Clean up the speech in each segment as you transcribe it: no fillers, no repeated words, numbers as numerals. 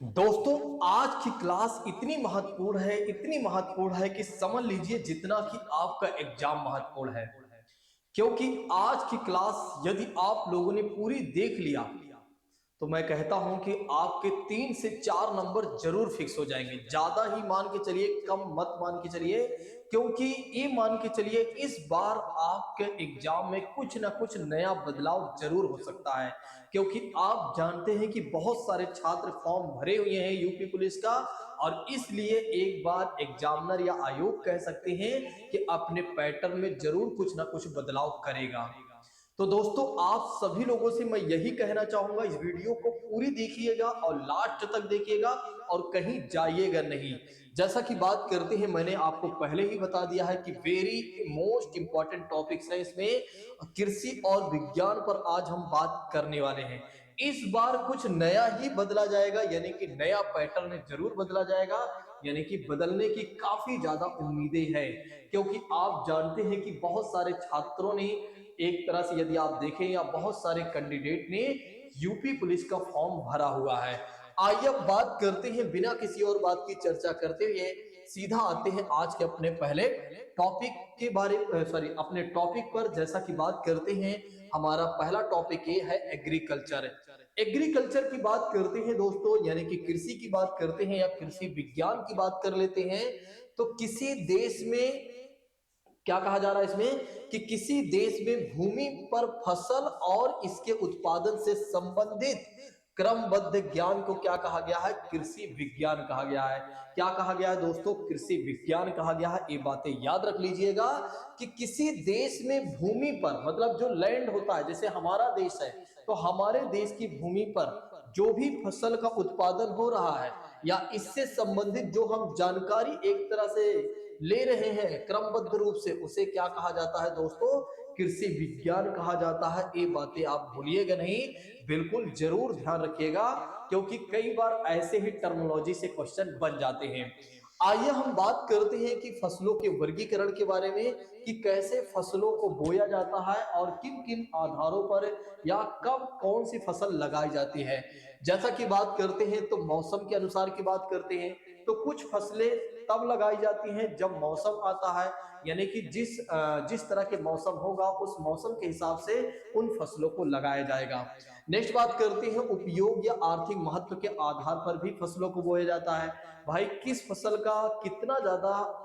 दोस्तों, आज की क्लास इतनी महत्वपूर्ण है कि समझ लीजिए जितना कि आपका एग्जाम महत्वपूर्ण है। क्योंकि आज की क्लास यदि आप लोगों ने पूरी देख लिया तो मैं कहता हूं कि आपके 3 से 4 नंबर जरूर फिक्स हो जाएंगे। ज्यादा ही मान के चलिए, कम मत मान के चलिए, क्योंकि ये मान के चलिए इस बार आपके एग्जाम में कुछ ना कुछ नया बदलाव जरूर हो सकता है। क्योंकि आप जानते हैं कि बहुत सारे छात्र फॉर्म भरे हुए हैं यूपी पुलिस का, और इसलिए एक बार एग्जामिनर या आयोग कह सकते हैं कि अपने पैटर्न में जरूर कुछ ना कुछ बदलाव करेगा। तो दोस्तों, आप सभी लोगों से मैं यही कहना चाहूंगा, इस वीडियो को पूरी देखिएगा और लास्ट तक देखिएगा और कहीं जाइएगा नहीं। जैसा कि बात करते हैं, मैंने आपको पहले ही बता दिया है कि वेरी मोस्ट इंपॉर्टेंट टॉपिक्स है इसमें। कृषि और विज्ञान पर आज हम बात करने वाले हैं। इस बार कुछ नया ही बदला जाएगा, यानी कि नया पैटर्न जरूर बदला जाएगा, यानी कि बदलने की काफी ज्यादा उम्मीदें हैं। क्योंकि आप जानते हैं कि बहुत सारे छात्रों ने, एक तरह से यदि आप देखें, या बहुत सारे कैंडिडेट ने यूपी पुलिस का फॉर्म भरा हुआ है। आइए अब बात करते हैं, बिना किसी और बात की चर्चा करते हुए सीधा आते हैं आज के अपने पहले टॉपिक के बारे सॉरी अपने टॉपिक पर। जैसा कि बात करते हैं, हमारा पहला टॉपिक ये है एग्रीकल्चर। एग्रीकल्चर की बात करते हैं दोस्तों, यानी कि कृषि की बात करते हैं या कृषि विज्ञान की बात कर लेते हैं। तो किसी देश में क्या कहा जा रहा है इसमें कि किसी देश में भूमि पर फसल और इसके उत्पादन से संबंधित क्रमबद्ध ज्ञान को क्या कहा गया है? कृषि विज्ञान कहा गया है। क्या कहा गया है दोस्तों? कृषि विज्ञान कहा गया है। ये बातें याद रख लीजिएगा कि किसी देश में भूमि पर, मतलब जो लैंड होता है, जैसे हमारा देश है तो हमारे देश की भूमि पर जो भी फसल का उत्पादन हो रहा है या इससे संबंधित जो हम जानकारी एक तरह से ले रहे हैं क्रमबद्ध रूप से, उसे क्या कहा जाता है दोस्तों? कृषि विज्ञान कहा जाता है। ये बातें आप भूलिएगा नहीं, बिल्कुल जरूर ध्यान रखिएगा, क्योंकि कई बार ऐसे ही टर्मिनोलॉजी से क्वेश्चन बन जाते हैं। आइए हम बात करते हैं कि फसलों के वर्गीकरण के बारे में, कि कैसे फसलों को बोया जाता है और किन किन आधारों पर या कब कौन सी फसल लगाई जाती है। जैसा कि बात करते हैं तो मौसम के अनुसार की बात करते हैं, तो कुछ फसलें तब लगाई जाती हैं जब मौसम आता है, यानी कि जिस तरह के मौसम होगा उस मौसम के हिसाब से उन फसलों को लगाया जाएगा। नेक्स्ट बात करते हैं उपयोग या आर्थिक महत्व के आधार पर भी फसलों को बोया जाता है। भाई, किस फसल का कितना ज्यादा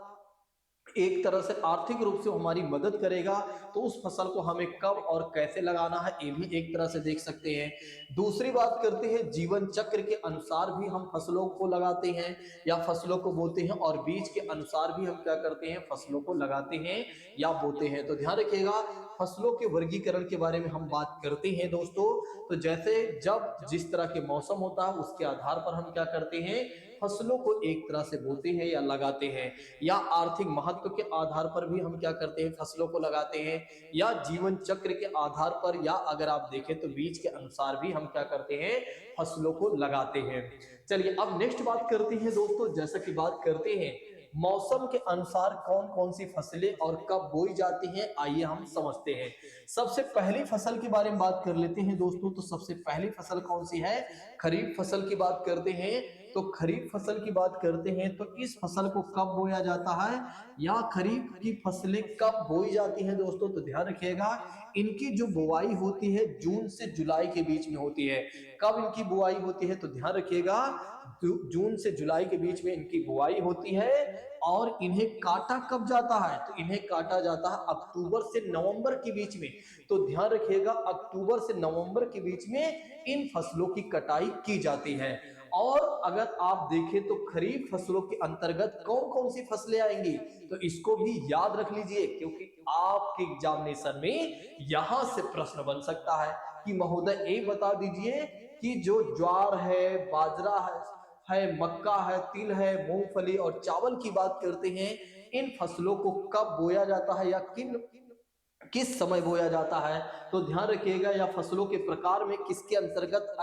एक तरह से आर्थिक रूप से हमारी मदद करेगा, तो उस फसल को हमें कब और कैसे लगाना है, ये भी एक तरह से देख सकते हैं। दूसरी बात करते हैं, जीवन चक्र के अनुसार भी हम फसलों को लगाते हैं या फसलों को बोते हैं, और बीज के अनुसार भी हम क्या करते हैं? फसलों को लगाते हैं या बोते हैं। तो ध्यान रखिएगा, फसलों के वर्गीकरण के बारे में हम बात करते हैं दोस्तों। तो जैसे जब जिस तरह के मौसम होता है उसके आधार पर हम क्या करते हैं? फसलों को एक तरह से बोते हैं या लगाते हैं, या आर्थिक महत्व के आधार पर भी हम क्या करते हैं? फसलों को लगाते हैं, या जीवन चक्र के आधार पर, या अगर आप देखें तो बीज के अनुसार भी हम क्या करते हैं? फसलों को लगाते हैं। चलिए अब नेक्स्ट बात करते हैं दोस्तों, जैसा कि बात करते हैं मौसम के अनुसार कौन कौन सी फसलें और कब बोई जाती हैं, आइए हम समझते हैं। सबसे पहली फसल के बारे में बात कर लेते हैं दोस्तों। तो सबसे पहली फसल कौन सी है? खरीफ फसल की बात करते हैं। तो खरीफ फसल की बात करते हैं तो इस फसल को कब बोया जाता है या खरीफ की फसलें कब बोई जाती हैं दोस्तों? तो ध्यान रखिएगा, इनकी जो बुआई होती है जून से जुलाई के बीच में होती है। कब इनकी बुआई होती है? तो ध्यान रखिएगा, जून से जुलाई के बीच में इनकी बुआई होती है। और इन्हें काटा कब जाता है? तो इन्हें काटा जाता है अक्टूबर से नवंबर के बीच में। तो ध्यान रखिएगा, अक्टूबर से नवंबर के बीच में इन फसलों की कटाई की जाती है। और अगर आप देखें तो खरीफ फसलों के अंतर्गत कौन कौन सी फसलें आएंगी, तो इसको भी याद रख लीजिए, क्योंकि आपके एग्जामिनेशन में यहां से प्रश्न बन सकता है कि महोदय ये बता दीजिए कि जो ज्वार है, बाजरा है, मक्का है, तिल है, मूंगफली और चावल की बात करते हैं, इन फसलों को कब बोया जाता है या किस समय बोया जाता है? तो ध्यान रखिएगा, या फसलों के प्रकार में किसके अंतर्गत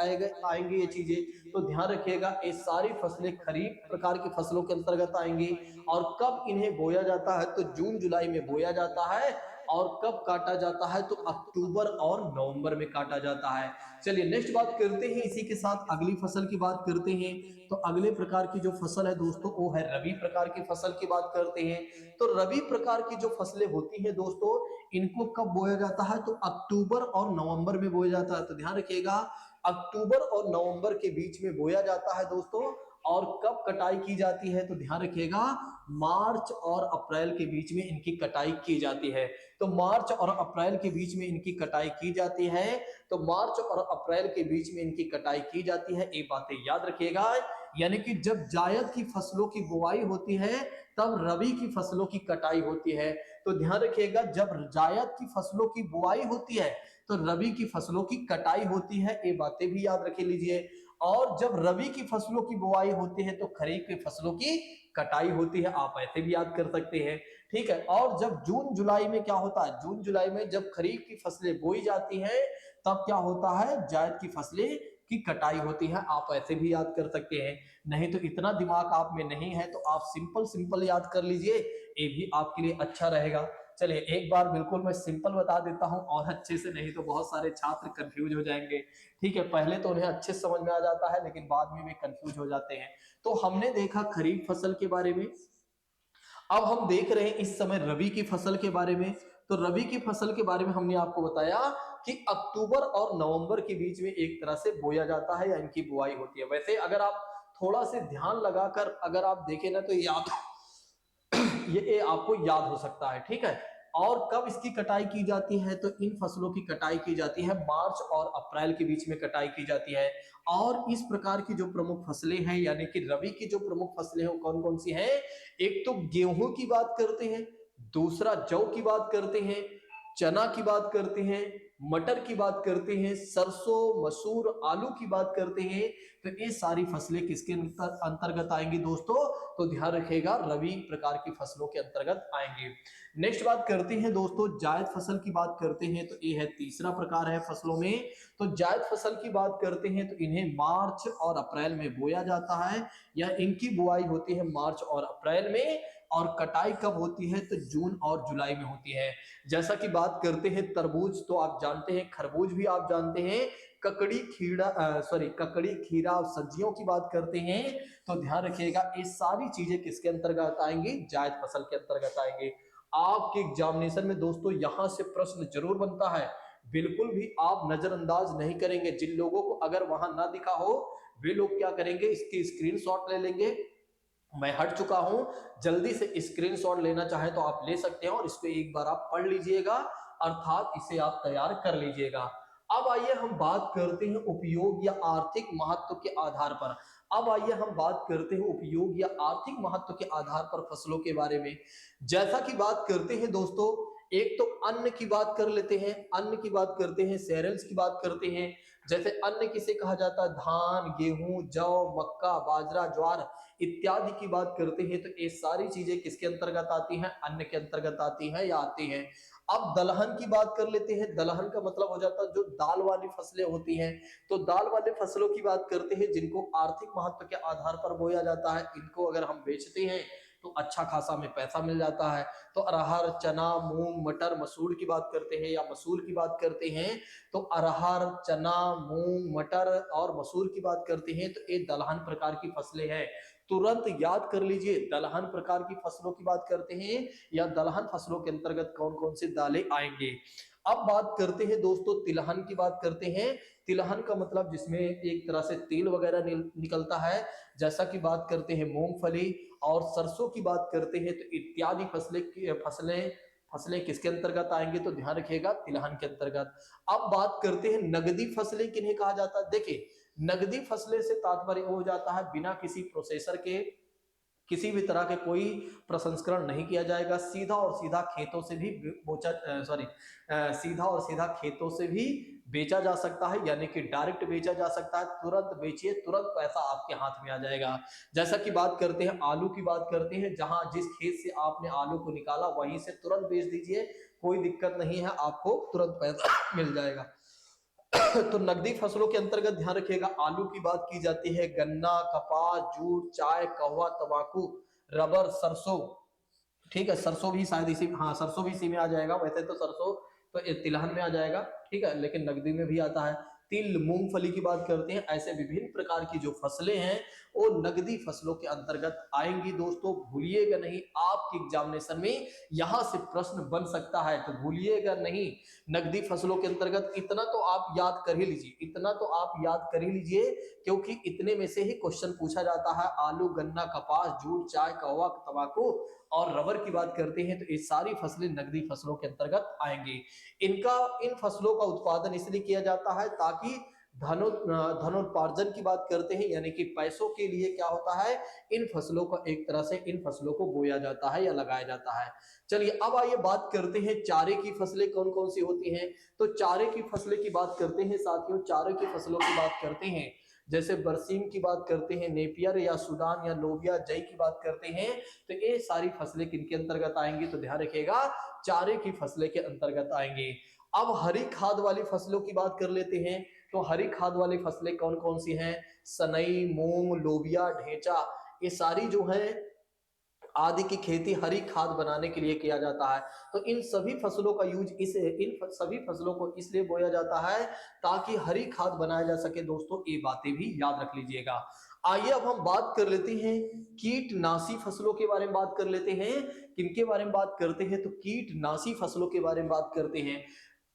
आएंगे ये चीजें। तो ध्यान रखिएगा, ये सारी फसलें खरीफ प्रकार की फसलों के अंतर्गत आएंगी। और कब इन्हें बोया जाता है? तो जून जुलाई में बोया जाता है। और कब काटा जाता है, तो अक्टूबर और नवंबर में काटा जाता है। चलिए नेक्स्ट बात करते हैं, इसी के साथ अगली फसल की बात करते हैं। तो अगले प्रकार की जो फसल है दोस्तों वो है रबी प्रकार की फसल की बात करते हैं। तो रबी प्रकार की जो फसलें होती हैं दोस्तों, इनको कब बोया जाता है, तो अक्टूबर और नवंबर में बोया जाता है। तो ध्यान रखिएगा, अक्टूबर और नवंबर के बीच में बोया जाता है दोस्तों। और कब कटाई की जाती है, तो ध्यान रखिएगा, मार्च और अप्रैल के बीच में इनकी कटाई की जाती है। तो मार्च और अप्रैल के बीच में इनकी कटाई की जाती है। तो मार्च और अप्रैल के बीच में इनकी कटाई की जाती है, ये बातें याद रखिएगा। यानी कि जब जायद की फसलों की बुआई होती है तब रबी की फसलों की कटाई होती है। तो ध्यान रखिएगा, जब जायद की फसलों की बुआई होती है तो रबी की फसलों की कटाई होती है, ये बातें भी याद रख लीजिए। और जब रबी की फसलों की बुआई होती है तो खरीफ की फसलों की कटाई होती है, आप ऐसे भी याद कर सकते हैं। ठीक है, और जब जून जुलाई में क्या होता है, जून जुलाई में जब खरीफ की फसलें बोई जाती हैं तब क्या होता है, जायद की फसलें की कटाई होती है, आप ऐसे भी याद कर सकते हैं। नहीं तो इतना दिमाग आप में नहीं है तो आप सिंपल सिंपल याद कर लीजिए, ये भी आपके लिए अच्छा रहेगा। चलिए एक बार बिल्कुल मैं सिंपल बता देता हूं और अच्छे से, नहीं तो बहुत सारे छात्र कंफ्यूज हो जाएंगे। ठीक है, पहले तो उन्हें अच्छे से समझ में आ जाता है लेकिन बाद में वे कंफ्यूज हो जाते हैं। तो हमने देखा खरीफ फसल के बारे में, अब हम देख रहे हैं इस समय रबी की फसल के बारे में। तो रबी की फसल के बारे में हमने आपको बताया कि अक्टूबर और नवंबर के बीच में एक तरह से बोया जाता है या इनकी बुआई होती है। वैसे अगर आप थोड़ा से ध्यान लगाकर अगर आप देखें ना तो याद ये आपको याद हो सकता है। ठीक है, और कब इसकी कटाई की जाती है, तो इन फसलों की कटाई की जाती है मार्च और अप्रैल के बीच में कटाई की जाती है। और इस प्रकार की जो प्रमुख फसलें हैं यानी कि रबी की जो प्रमुख फसलें हैं वो कौन कौन सी हैं, एक तो गेहूं की बात करते हैं, दूसरा जौ की बात करते हैं, चना की बात करते हैं, मटर की बात करते हैं, सरसों मसूर आलू की बात करते हैं। तो ये सारी फसलें किसके अंतर्गत आएंगी दोस्तों, तो ध्यान रखिएगा रबी प्रकार की फसलों के अंतर्गत आएंगे। नेक्स्ट बात करते हैं दोस्तों, जायद फसल की बात करते हैं। तो ये है तीसरा प्रकार है फसलों में। तो जायद फसल की बात करते हैं तो इन्हें मार्च और अप्रैल में बोया जाता है, या इनकी बुआई होती है मार्च और अप्रैल में, और कटाई कब होती है, तो जून और जुलाई में होती है। जैसा कि बात करते हैं तरबूज, तो आप जानते हैं, खरबूज भी आप जानते हैं, ककड़ी खीरा और सब्जियों की बात करते हैं। तो ध्यान रखिएगा ये सारी चीजें किसके अंतर्गत आएंगी, जायद फसल के अंतर्गत आएंगे। आपके एग्जामिनेशन में दोस्तों यहां से प्रश्न जरूर बनता है, बिल्कुल भी आप नजरअंदाज नहीं करेंगे। जिन लोगों को अगर वहां ना दिखा हो वे लोग क्या करेंगे, इसकी स्क्रीनशॉट ले लेंगे। मैं हट चुका हूं, जल्दी से स्क्रीनशॉट लेना चाहे तो आप ले सकते हैं और इस पे एक बार आप पढ़ लीजिएगा, अर्थात इसे आप तैयार कर लीजिएगा। अब आइए हम बात करते हैं उपयोग या आर्थिक महत्व के आधार पर। अब आइए हम बात करते हैं उपयोग या आर्थिक महत्व के आधार पर फसलों के बारे में। जैसा कि बात करते हैं दोस्तों, एक तो अन्न की बात कर लेते हैं, अन्न की बात करते हैं, सेरेल्स की बात करते हैं। जैसे अन्न किसे कहा जाता है, धान गेहूं जौ मक्का बाजरा ज्वार इत्यादि की बात करते हैं। तो ये सारी चीजें किसके अंतर्गत आती हैं, अन्न के अंतर्गत आती हैं या आती हैं। अब दलहन की बात कर लेते हैं। दलहन का मतलब हो जाता है जो दाल वाली फसलें होती हैं। तो दाल वाले फसलों की बात करते हैं जिनको आर्थिक महत्व के आधार पर बोया जाता है। इनको अगर हम बेचते हैं तो अच्छा खासा हमें पैसा मिल जाता है। तो अरहर चना मूंग मटर मसूर की बात करते हैं या मसूर की बात करते हैं। तो अरहर चना मूंग मटर और मसूर की बात करते हैं तो ये दलहन प्रकार की फसलें हैं। तुरंत याद कर लीजिए, दलहन प्रकार की फसलों की बात करते हैं या दलहन फसलों के अंतर्गत कौन कौन से दालें आएंगे। अब बात करते हैं दोस्तों, तिलहन की बात करते हैं। तिलहन का मतलब जिसमें एक तरह से तेल वगैरह निकलता है। जैसा कि बात करते हैं मूंगफली और सरसों की बात करते हैं। तो इत्यादि फसलें फसलें किसके अंतर्गत आएंगे, तो ध्यान रखिएगा तिलहन के अंतर्गत। अब बात करते हैं नगदी फसलें किन्हें कहा जाता है। देखिए नगदी फसलें से तात्पर्य हो जाता है बिना किसी प्रोसेसर के किसी भी तरह के कोई प्रसंस्करण नहीं किया जाएगा, सीधा और सीधा खेतों से भी सीधा और सीधा खेतों से भी बेचा जा सकता है, यानी कि डायरेक्ट बेचा जा सकता है। तुरंत बेचिए तुरंत पैसा आपके हाथ में आ जाएगा। जैसा कि बात करते हैं आलू की बात करते हैं, जहां जिस खेत से आपने आलू को निकाला वहीं से तुरंत बेच दीजिए, कोई दिक्कत नहीं है, आपको तुरंत पैसा मिल जाएगा। तो नकदी फसलों के अंतर्गत ध्यान रखिएगा आलू की बात की जाती है, गन्ना कपास जूट चाय कहवा तंबाकू रबर सरसों ठीक है, सरसों भी शायद इसी, हाँ सरसों भी इसी में आ जाएगा। वैसे तो सरसों तो तिलहन में आ जाएगा, ठीक है, लेकिन नकदी में भी आता है। तिल, मूंगफली की बात करते हैं, ऐसे विभिन्न प्रकार की जो फसलें हैं वो नकदी फसलों के अंतर्गत आएंगी। दोस्तों भूलिएगा नहीं, आपके एग्जामिनेशन में यहां से प्रश्न बन सकता है, तो भूलिएगा नहीं। नकदी फसलों के अंतर्गत इतना तो आप याद कर ही लीजिए, इतना तो आप याद कर ही लीजिए, क्योंकि इतने में से ही क्वेश्चन पूछा जाता है। आलू, गन्ना, कपास, जूट, चाय, कौवा, तंबाकू और रबर की बात करते हैं, तो ये सारी फसलें नकदी फसलों के अंतर्गत आएंगी। इन फसलों का उत्पादन इसलिए किया जाता है ताकि धनोत्पार्जन की बात करते हैं, यानी कि पैसों के लिए क्या होता है, इन फसलों का एक तरह से इन फसलों को बोया जाता है या लगाया जाता है। चलिए अब आइए बात करते हैं चारे की फसलें कौन कौन सी होती हैं। तो चारे की फसलें की बात करते हैं साथियों, चारे की फसलों की बात करते हैं, जैसे बरसीम की बात करते हैं, नेपियर या सूडान या लोबिया, जई की बात करते हैं, तो ये सारी फसलें किनके अंतर्गत आएंगी, तो ध्यान रखिएगा चारे की फसलें के अंतर्गत आएंगे। अब हरी खाद वाली फसलों की बात कर लेते हैं। तो हरी खाद वाली फसलें कौन कौन सी हैं, सनई, मूंग, लोबिया, ढेंचा, ये सारी जो है आदि की खेती हरी खाद बनाने के लिए किया जाता है। तो इन सभी फसलों का यूज सभी फसलों को इसलिए बोया जाता है ताकि हरी खाद बनाया जा सके। दोस्तों ये बातें भी याद रख लीजिएगा। आइए अब हम बात कर लेते हैं कीटनाशी फसलों के बारे में बात कर लेते हैं। किनके बारे में बात करते हैं, तो कीटनाशी फसलों के बारे में बात करते हैं।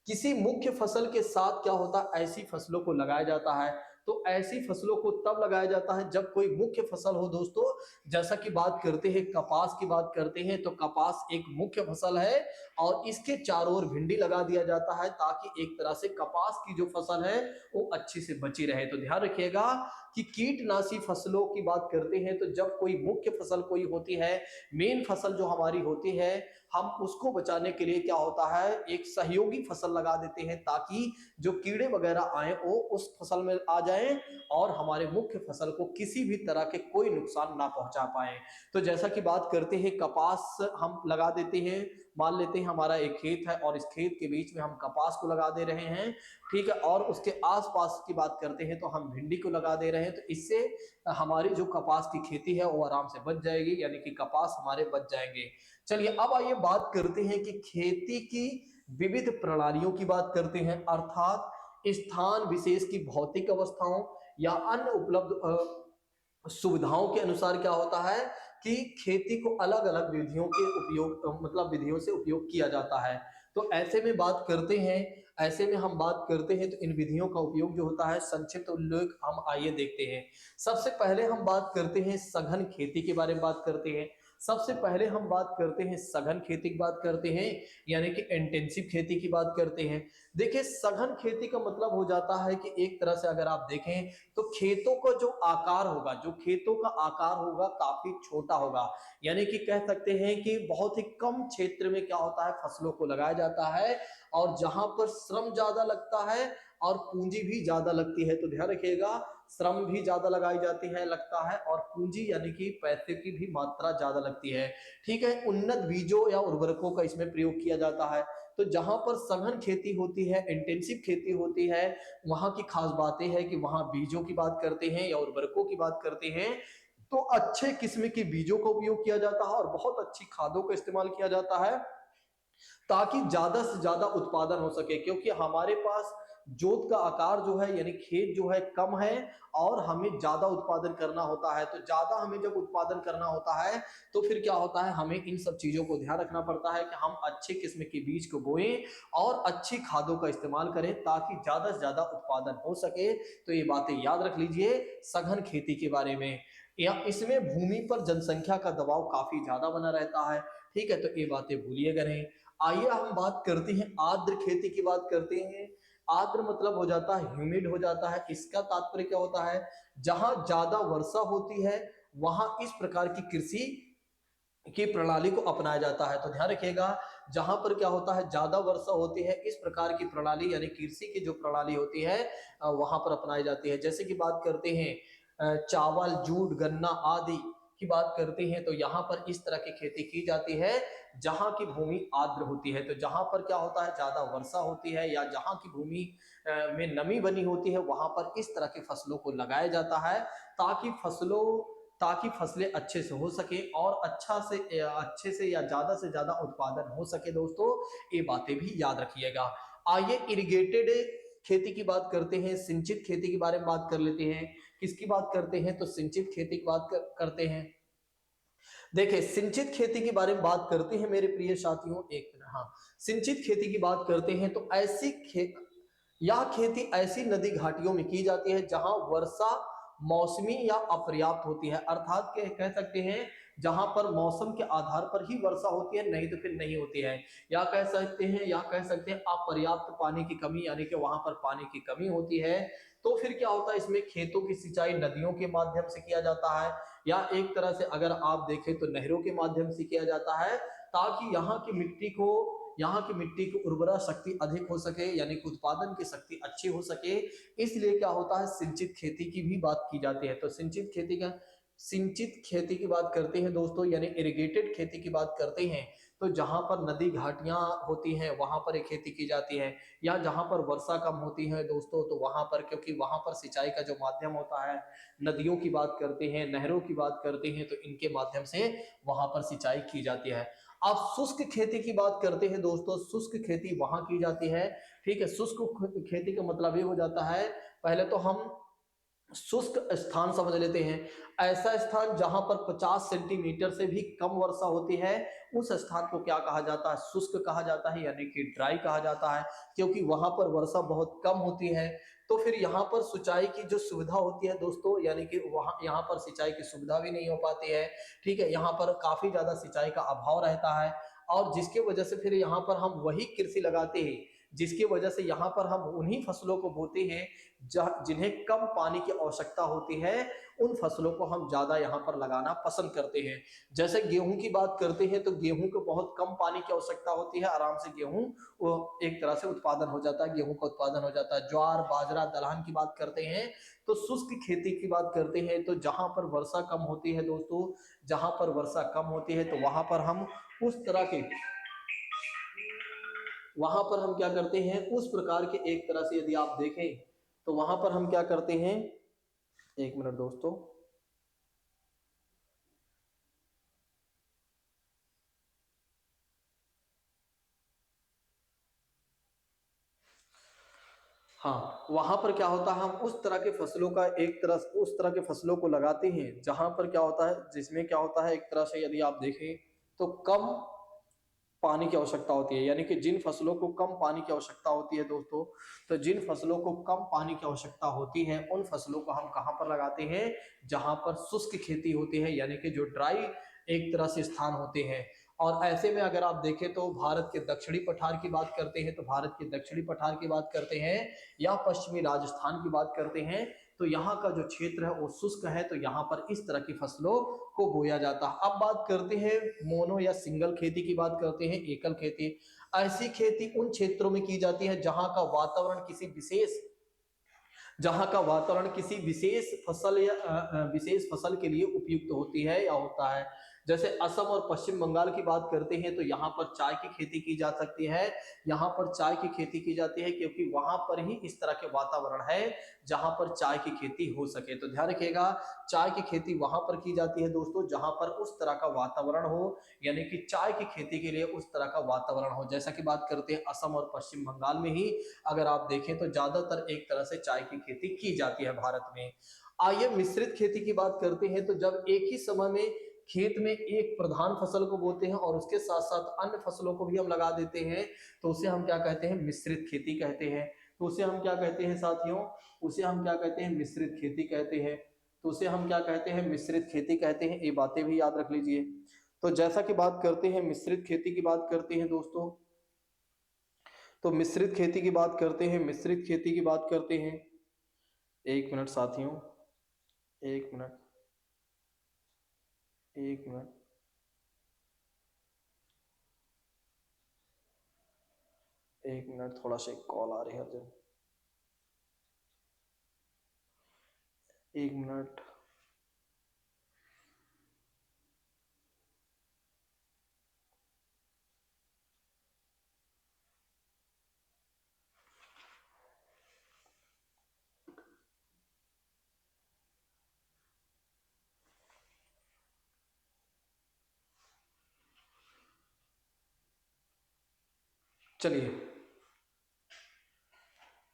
किसी मुख्य फसल के साथ क्या होता है, ऐसी फसलों को लगाया जाता है। तो ऐसी फसलों को तब लगाया जाता है जब कोई मुख्य फसल हो। दोस्तों जैसा कि बात करते हैं कपास की बात करते हैं, तो कपास एक मुख्य फसल है और इसके चारों ओर भिंडी लगा दिया जाता है ताकि एक तरह से कपास की जो फसल है वो अच्छी से बची रहे। तो ध्यान रखिएगा कि कीटनाशी फसलों की बात करते हैं तो जब कोई मुख्य फसल कोई होती है, मेन फसल जो हमारी होती है, हम उसको बचाने के लिए क्या होता है, एक सहयोगी फसल लगा देते हैं ताकि जो कीड़े वगैरह आए वो उस फसल में आ जाएं और हमारे मुख्य फसल को किसी भी तरह के कोई नुकसान ना पहुंचा पाए। तो जैसा कि बात करते हैं कपास हम लगा देते हैं, मान लेते हैं हमारा एक खेत है और इस खेत के बीच में हम कपास को लगा दे रहे हैं, ठीक है, और उसके आसपास की बात करते हैं तो हम भिंडी को लगा दे रहे हैं। तो इससे हमारी जो कपास की खेती है वो आराम से बच जाएगी, यानी कि कपास हमारे बच जाएंगे। चलिए अब आइए बात करते हैं कि खेती की विविध प्रणालियों की बात करते हैं, अर्थात स्थान विशेष की भौतिक अवस्थाओं या अन्य उपलब्ध सुविधाओं के अनुसार क्या होता है कि खेती को अलग अलग विधियों के उपयोग मतलब विधियों से उपयोग किया जाता है। तो ऐसे में बात करते हैं, ऐसे में हम बात करते हैं तो इन विधियों का उपयोग जो होता है संक्षिप्त उल्लेख हम आइए देखते हैं। सबसे पहले हम बात करते हैं सघन खेती के बारे में बात करते हैं। सबसे पहले हम बात करते हैं सघन खेती की बात करते हैं, यानी कि इंटेंसिव खेती की बात करते हैं। देखिए सघन खेती का मतलब हो जाता है कि एक तरह से अगर आप देखें तो खेतों का जो आकार होगा, जो खेतों का आकार होगा काफी छोटा होगा, यानी कि कह सकते हैं कि बहुत ही कम क्षेत्र में क्या होता है फसलों को लगाया जाता है और जहां पर श्रम ज्यादा लगता है और पूंजी भी ज्यादा लगती है। तो ध्यान रखिएगा श्रम भी ज्यादा लगाई जाती है लगता है और पूंजी यानी कि पैसे की भी मात्रा ज्यादा लगती है, ठीक है। उन्नत बीजों या उर्वरकों का इसमें प्रयोग किया जाता है। तो जहां पर सघन खेती होती है, इंटेंसिव खेती होती है, वहां की खास बातें हैं कि वहां बीजों की बात करते हैं या उर्वरकों की बात करते हैं तो अच्छे किस्म के बीजों का उपयोग किया जाता है और बहुत अच्छी खादों का इस्तेमाल किया जाता है ताकि ज्यादा से ज्यादा उत्पादन हो सके, क्योंकि हमारे पास जोत का आकार जो है यानी खेत जो है कम है और हमें ज्यादा उत्पादन करना होता है। तो ज्यादा हमें जब उत्पादन करना होता है तो फिर क्या होता है, हमें इन सब चीजों को ध्यान रखना पड़ता है कि हम अच्छे किस्म के बीज को बोएं और अच्छी खादों का इस्तेमाल करें ताकि ज्यादा से ज्यादा उत्पादन हो सके। तो ये बातें याद रख लीजिए सघन खेती के बारे में। या इसमें भूमि पर जनसंख्या का दबाव काफी ज्यादा बना रहता है, ठीक है, तो ये बातें भूलिएगा नहीं। आइए हम बात करते हैं आर्द्र खेती की बात करते हैं। आर्द्र मतलब हो जाता है ह्यूमिड हो जाता है। इसका तात्पर्य क्या होता है, जहां ज्यादा वर्षा होती है वहां इस प्रकार की कृषि की प्रणाली को अपनाया जाता है। तो ध्यान रखिएगा जहां पर क्या होता है ज्यादा वर्षा होती है इस प्रकार की प्रणाली यानी कृषि की जो प्रणाली होती है वहां पर अपनाई जाती है। जैसे कि बात करते हैं चावल, जूट, गन्ना आदि की बात करते हैं तो यहाँ पर इस तरह की खेती की जाती है जहां की भूमि आर्द्र होती है। तो जहां पर क्या होता है ज्यादा वर्षा होती है या जहां की भूमि में नमी बनी होती है वहां पर इस तरह की फसलों को लगाया जाता है ताकि ताकि फसलें अच्छे से हो सके और अच्छे से या ज़्यादा से ज़्यादा उत्पादन हो सके दोस्तों, ये बातें भी याद रखिएगा। आइए इरिगेटेड खेती की बात करते हैं, सिंचित खेती के बारे में बात कर लेते हैं। किसकी बात करते हैं? तो सिंचित खेती की बात करते हैं। देखिए सिंचित खेती के बारे में बात करते हैं मेरे प्रिय साथियों, एक मिनट, हाँ, सिंचित खेती की बात करते हैं तो यह खेती ऐसी नदी घाटियों में की जाती है जहां वर्षा मौसमी या अपर्याप्त होती है, अर्थात कह सकते हैं जहां पर मौसम के आधार पर ही वर्षा होती है, नहीं तो फिर नहीं होती है। या कह सकते हैं अपर्याप्त पानी की कमी, यानी कि वहां पर पानी की कमी होती है। तो फिर क्या होता है, इसमें खेतों की सिंचाई नदियों के माध्यम से किया जाता है, या एक तरह से अगर आप देखें तो नहरों के माध्यम से किया जाता है, ताकि यहाँ की मिट्टी की उर्वरा शक्ति अधिक हो सके, यानी कि उत्पादन की शक्ति अच्छी हो सके। इसलिए क्या होता है, सिंचित खेती की भी बात की जाती है। तो सिंचित खेती की बात करते हैं दोस्तों, यानी इरिगेटेड खेती की बात करते हैं, तो जहां पर नदी घाटियां होती हैं वहां पर एक खेती की जाती है, या जहां पर वर्षा कम होती है दोस्तों, तो वहां पर, क्योंकि वहां पर सिंचाई का जो माध्यम होता है, नदियों की बात करते हैं, नहरों की बात करते हैं, तो इनके माध्यम से वहां पर सिंचाई की जाती है। अब शुष्क खेती की बात करते हैं दोस्तों, शुष्क खेती वहां की जाती है। ठीक है, शुष्क खेती का मतलब ये हो जाता है, पहले तो हम शुष्क स्थान समझ लेते हैं, ऐसा स्थान जहां पर 50 सेंटीमीटर से भी कम वर्षा होती है, उस स्थान को क्या कहा जाता है, शुष्क कहा जाता है, यानी कि ड्राई कहा जाता है, क्योंकि वहां पर वर्षा बहुत कम होती है। तो फिर यहाँ पर सिंचाई की जो सुविधा होती है दोस्तों, यानी कि वहाँ यहाँ पर सिंचाई की सुविधा भी नहीं हो पाती है। ठीक है, यहाँ पर काफी ज्यादा सिंचाई का अभाव रहता है, और जिसके वजह से फिर यहाँ पर हम वही कृषि लगाते हैं, जिसकी वजह से यहाँ पर हम उन्हीं फसलों को बोते हैं जिन्हें कम पानी की आवश्यकता होती है, उन फसलों को हम ज्यादा यहाँ पर लगाना पसंद करते हैं। जैसे गेहूं की बात करते हैं, तो गेहूं को बहुत कम पानी की आवश्यकता होती है, आराम से गेहूं वो एक तरह से उत्पादन हो जाता है, गेहूं का उत्पादन हो जाता है। ज्वार बाजरा दलहन की बात करते हैं, तो शुष्क खेती की बात करते हैं, तो जहां पर वर्षा कम होती है दोस्तों, जहां पर वर्षा कम होती है, तो उस तरह के वहां पर हम क्या करते हैं, उस प्रकार के एक तरह से यदि आप देखें, तो वहां पर हम क्या करते हैं, एक मिनट दोस्तों, हाँ, वहां पर क्या होता है, हम उस तरह के फसलों का उस तरह के फसलों को लगाते हैं जहां पर क्या होता है, जिसमें क्या होता है, एक तरह से यदि आप देखें तो कम पानी की आवश्यकता होती है, यानी कि जिन फसलों को कम पानी की आवश्यकता होती है दोस्तों, तो जिन फसलों को कम पानी की आवश्यकता होती है, उन फसलों को हम कहां पर लगाते हैं, जहां पर शुष्क खेती होती है, यानी कि जो ड्राई एक तरह से स्थान होते हैं। और ऐसे में अगर आप देखें तो भारत के दक्षिणी पठार की बात करते हैं, तो भारत के दक्षिणी पठार की बात करते हैं, या पश्चिमी राजस्थान की बात करते हैं, तो यहाँ का जो क्षेत्र है वो शुष्क है, तो यहाँ पर इस तरह की फसलों को बोया जाता है। अब बात करते हैं मोनो या सिंगल खेती की, बात करते हैं एकल खेती। ऐसी खेती उन क्षेत्रों में की जाती है जहां का वातावरण किसी विशेष फसल के लिए उपयुक्त होती है या होता है। जैसे असम और पश्चिम बंगाल की बात करते हैं, तो यहाँ पर चाय की खेती की जा सकती है, यहाँ पर चाय की खेती की जाती है, क्योंकि वहां पर ही इस तरह के वातावरण है जहां पर चाय की खेती हो सके। तो ध्यान रखिएगा, चाय की खेती वहां पर की जाती है दोस्तों जहां पर उस तरह का वातावरण हो, यानी कि चाय की खेती के लिए उस तरह का वातावरण हो। जैसा कि बात करते हैं असम और पश्चिम बंगाल में ही अगर आप देखें तो ज्यादातर एक तरह से चाय की खेती की जाती है भारत में। आइए मिश्रित खेती की बात करते हैं, तो जब एक ही समय में खेत में एक प्रधान फसल को बोते हैं और उसके साथ साथ अन्य फसलों को भी हम लगा देते हैं, तो उसे हम क्या कहते हैं, मिश्रित खेती कहते हैं। तो उसे हम क्या कहते हैं साथियों, उसे हम क्या कहते हैं, मिश्रित खेती कहते हैं। तो उसे हम क्या कहते हैं, मिश्रित खेती कहते हैं, ये बातें भी याद रख लीजिए। तो जैसा कि बात करते हैं, मिश्रित खेती की बात करते हैं दोस्तों, तो मिश्रित खेती की बात करते हैं, मिश्रित खेती की बात करते हैं, एक मिनट साथियों, एक मिनट, एक मिनट, एक मिनट, थोड़ा सा कॉल आ रही है अर्जेंट, एक मिनट। चलिए,